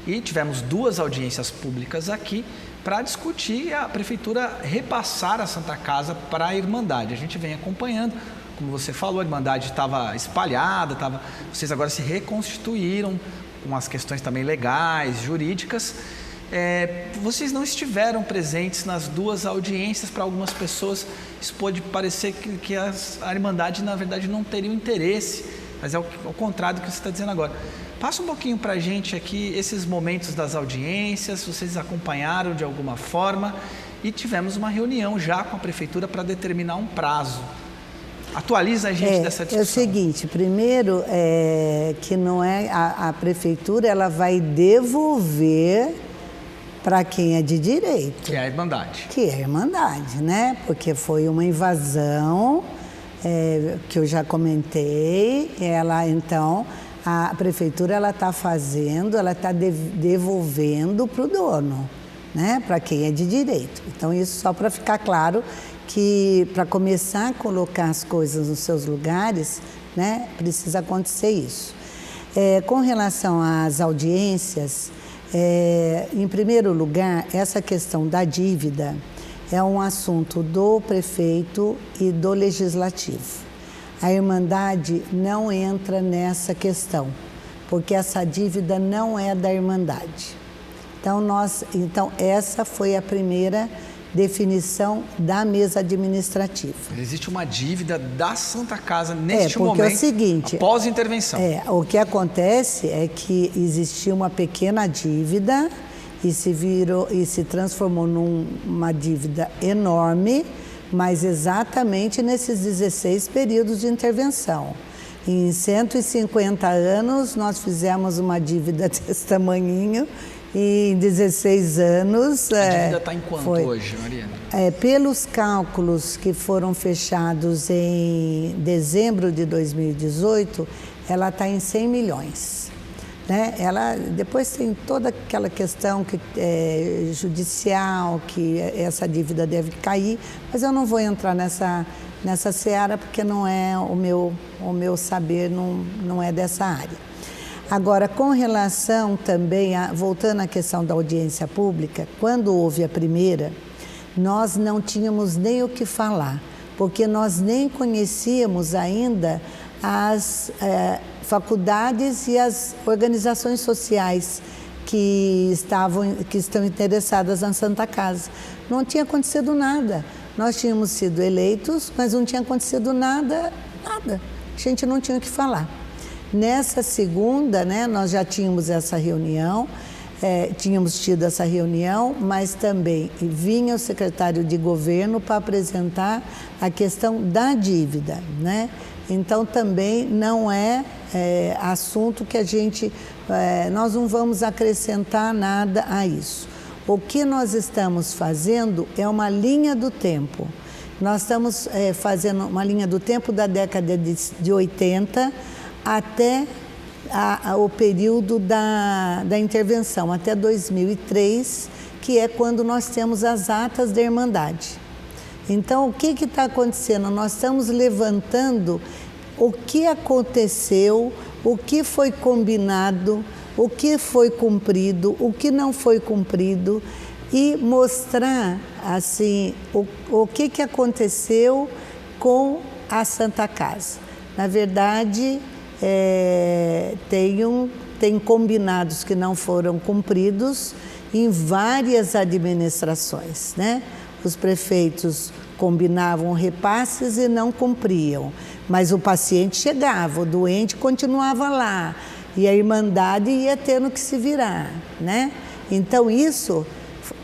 e tivemos 2 audiências públicas aqui para discutir a prefeitura repassar a Santa Casa para a Irmandade. A gente vem acompanhando, como você falou, a Irmandade estava espalhada, vocês agora se reconstituíram com as questões também legais, jurídicas. Vocês não estiveram presentes nas 2 audiências. Para algumas pessoas isso pode parecer que a Irmandade na verdade não teria interesse, mas é o contrário do que você está dizendo agora. Passa um pouquinho para a gente aqui esses momentos das audiências, vocês acompanharam de alguma forma e tivemos uma reunião já com a prefeitura para determinar um prazo. Atualiza a gente dessa discussão. É o seguinte, primeiro que não é a prefeitura, ela vai devolver para quem é de direito. Que é a Irmandade. Que é a Irmandade, né? Porque foi uma invasão que eu já comentei. A prefeitura ela está devolvendo para o dono, né? Para quem é de direito. Então isso só para ficar claro que para começar a colocar as coisas nos seus lugares, né? Precisa acontecer isso. Com relação às audiências, em primeiro lugar, essa questão da dívida é um assunto do prefeito e do legislativo. A Irmandade não entra nessa questão, porque essa dívida não é da Irmandade. Então essa foi a primeira definição da mesa administrativa. Existe uma dívida da Santa Casa neste momento, é o seguinte, após a intervenção. O que acontece é que existia uma pequena dívida e se transformou numa dívida enorme, mas exatamente nesses 16 períodos de intervenção. Em 150 anos, nós fizemos uma dívida desse tamanhinho. E em 16 anos... A dívida está em quanto hoje, Mariana? Pelos cálculos que foram fechados em dezembro de 2018, ela está em 100 milhões. Né? Depois tem toda aquela questão judicial, que essa dívida deve cair, mas eu não vou entrar nessa seara, porque não é o meu saber, não é dessa área. Agora, com relação também, voltando à questão da audiência pública, quando houve a primeira, nós não tínhamos nem o que falar, porque nós nem conhecíamos ainda as faculdades e as organizações sociais que estão interessadas na Santa Casa. Não tinha acontecido nada. Nós tínhamos sido eleitos, mas não tinha acontecido nada. A gente não tinha o que falar. Nessa segunda, né, nós já tínhamos essa reunião, tínhamos tido essa reunião, mas também vinha o secretário de governo para apresentar a questão da dívida, né? Então também não é assunto que nós não vamos acrescentar nada a isso. O que nós estamos fazendo é uma linha do tempo. Nós estamos fazendo uma linha do tempo da década de 80 até o período da intervenção, até 2003, que é quando nós temos as atas da Irmandade. Então, o que está acontecendo? Nós estamos levantando o que aconteceu, o que foi combinado, o que foi cumprido, o que não foi cumprido e mostrar assim, o que aconteceu com a Santa Casa. Na verdade, tem combinados que não foram cumpridos em várias administrações, né? Os prefeitos combinavam repasses e não cumpriam, mas o paciente chegava, o doente continuava lá e a Irmandade ia tendo que se virar, né? Então isso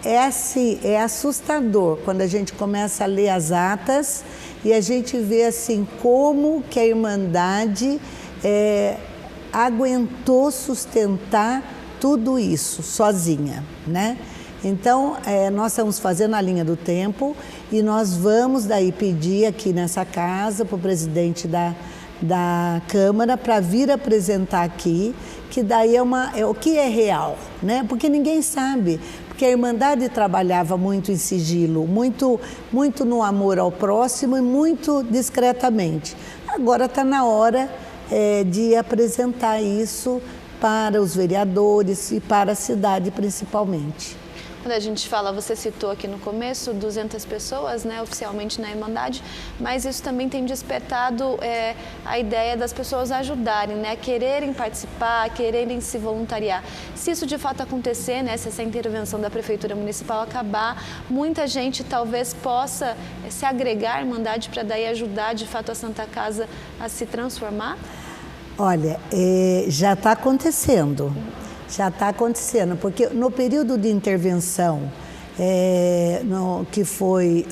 é assustador quando a gente começa a ler as atas e a gente vê assim como que a Irmandade aguentou sustentar tudo isso sozinha, né? Então, nós estamos fazendo a linha do tempo e nós vamos daí pedir aqui nessa casa para o presidente da Câmara para vir apresentar aqui, que daí é o que é real, né? Porque ninguém sabe, porque a Irmandade trabalhava muito em sigilo, muito no amor ao próximo e muito discretamente. Agora está na hora de apresentar isso para os vereadores e para a cidade principalmente. Quando a gente fala, você citou aqui no começo, 200 pessoas, né, oficialmente na Irmandade, mas isso também tem despertado a ideia das pessoas ajudarem, né, quererem participar, quererem se voluntariar. Se isso de fato acontecer, né, se essa intervenção da Prefeitura Municipal acabar, muita gente talvez possa se agregar à Irmandade para daí ajudar de fato a Santa Casa a se transformar? Olha, já está acontecendo. Já está acontecendo, porque no período de intervenção que foi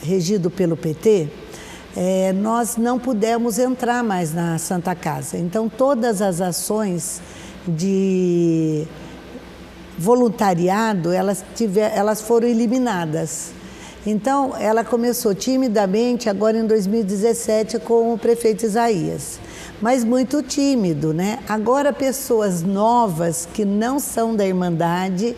regido pelo PT, nós não pudemos entrar mais na Santa Casa. Então, todas as ações de voluntariado, elas foram eliminadas. Então, ela começou timidamente, agora em 2017, com o prefeito Isaías. Mas muito tímido, né? Agora pessoas novas que não são da Irmandade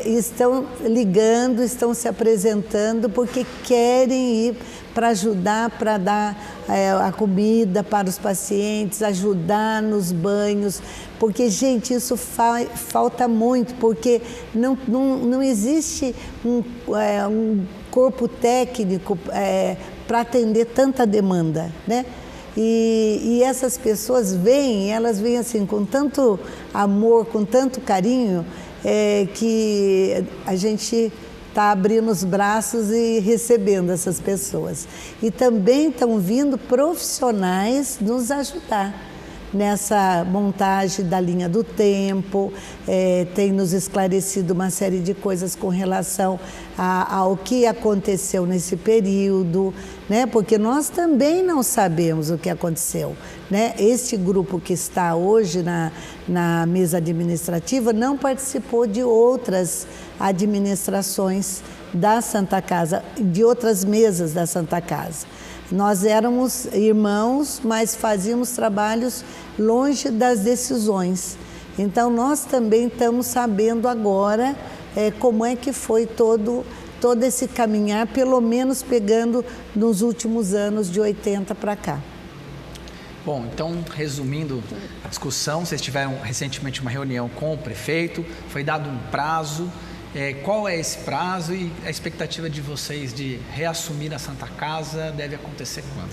estão ligando, estão se apresentando porque querem ir para ajudar, para dar a comida para os pacientes, ajudar nos banhos, porque, gente, isso falta muito, porque não existe um corpo técnico para atender tanta demanda, né? E essas pessoas elas vêm assim com tanto amor, com tanto carinho, que a gente está abrindo os braços e recebendo essas pessoas. E também estão vindo profissionais nos ajudar nessa montagem da linha do tempo, tem nos esclarecido uma série de coisas com relação ao que aconteceu nesse período, né? Porque nós também não sabemos o que aconteceu, né? Este grupo que está hoje na mesa administrativa não participou de outras administrações da Santa Casa, de outras mesas da Santa Casa. Nós éramos irmãos, mas fazíamos trabalhos longe das decisões. Então, nós também estamos sabendo agora como é que foi todo esse caminhar, pelo menos pegando nos últimos anos de 80 para cá. Bom, então, resumindo a discussão, vocês tiveram recentemente uma reunião com o prefeito, foi dado um prazo. Qual é esse prazo e a expectativa de vocês de reassumir a Santa Casa deve acontecer quando?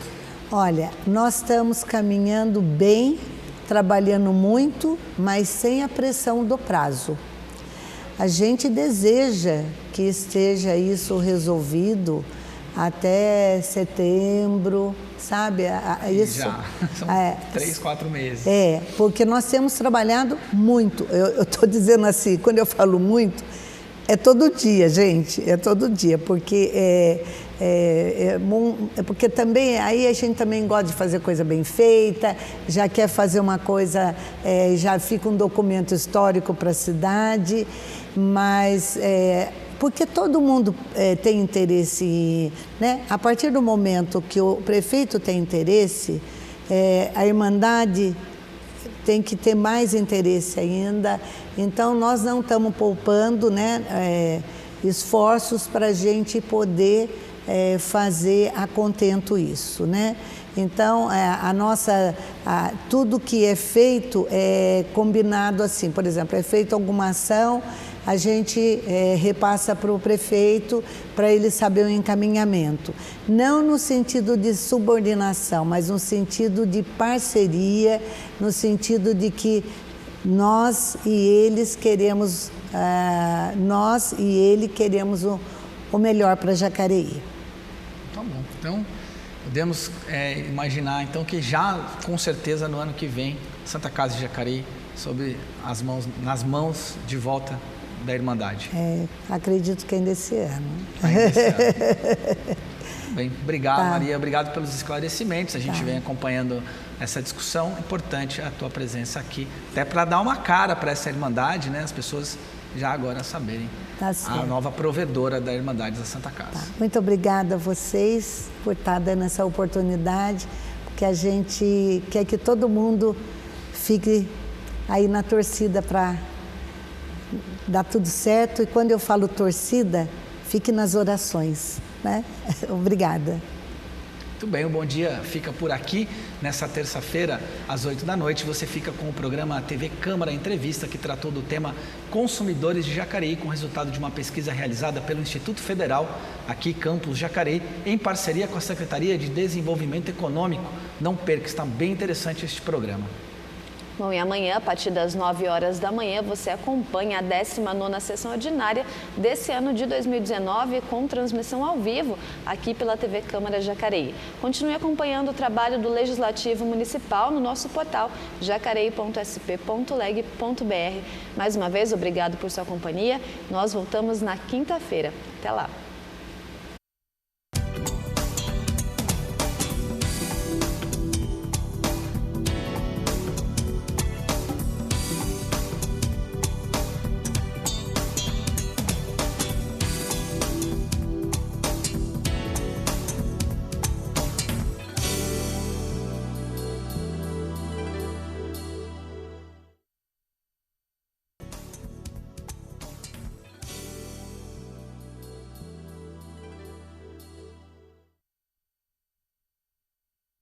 Olha, nós estamos caminhando bem, trabalhando muito, mas sem a pressão do prazo. A gente deseja que esteja isso resolvido até setembro, sabe? Isso, já, são 3, 4 meses. Porque nós temos trabalhado muito. Eu estou dizendo assim, quando eu falo muito, é todo dia, gente, é todo dia, porque porque também aí a gente também gosta de fazer coisa bem feita, já quer fazer uma coisa, já fica um documento histórico para a cidade, mas porque todo mundo tem interesse, né? A partir do momento que o prefeito tem interesse, a Irmandade tem que ter mais interesse ainda. Então, nós não estamos poupando, né, esforços para a gente poder fazer a contento isso, né? Então, tudo que é feito é combinado assim. Por exemplo, é feita alguma ação, a gente repassa para o prefeito para ele saber o encaminhamento. Não no sentido de subordinação, mas no sentido de parceria, no sentido de que nós e eles queremos, nós e ele queremos o melhor para Jacareí. Tá bom. Então, podemos imaginar então que já, com certeza, no ano que vem, Santa Casa de Jacareí nas mãos de volta da Irmandade. Acredito que ainda esse ano. Bem, obrigado, Maria. Obrigado pelos esclarecimentos. A gente vem acompanhando essa discussão. Importante a tua presença aqui, até para dar uma cara para essa Irmandade, né? As pessoas já agora saberem a nova provedora da Irmandade da Santa Casa. Muito obrigada a vocês por estar dando essa oportunidade, porque a gente quer que todo mundo fique aí na torcida para dar tudo certo. E quando eu falo torcida, fique nas orações, né? Obrigada. Muito Muito bem, o Bom Dia fica por aqui. Nessa terça-feira, às 8 da noite, você fica com o programa TV Câmara Entrevista, que tratou do tema Consumidores de Jacareí, com resultado de uma pesquisa realizada pelo Instituto Federal, aqui Campus Jacareí, em parceria com a Secretaria de Desenvolvimento Econômico. Não perca, está bem interessante este programa. Bom, e amanhã, a partir das 9 horas da manhã, você acompanha a 19ª sessão ordinária desse ano de 2019 com transmissão ao vivo aqui pela TV Câmara Jacareí. Continue acompanhando o trabalho do Legislativo Municipal no nosso portal jacareí.sp.leg.br. Mais uma vez, obrigado por sua companhia. Nós voltamos na quinta-feira. Até lá!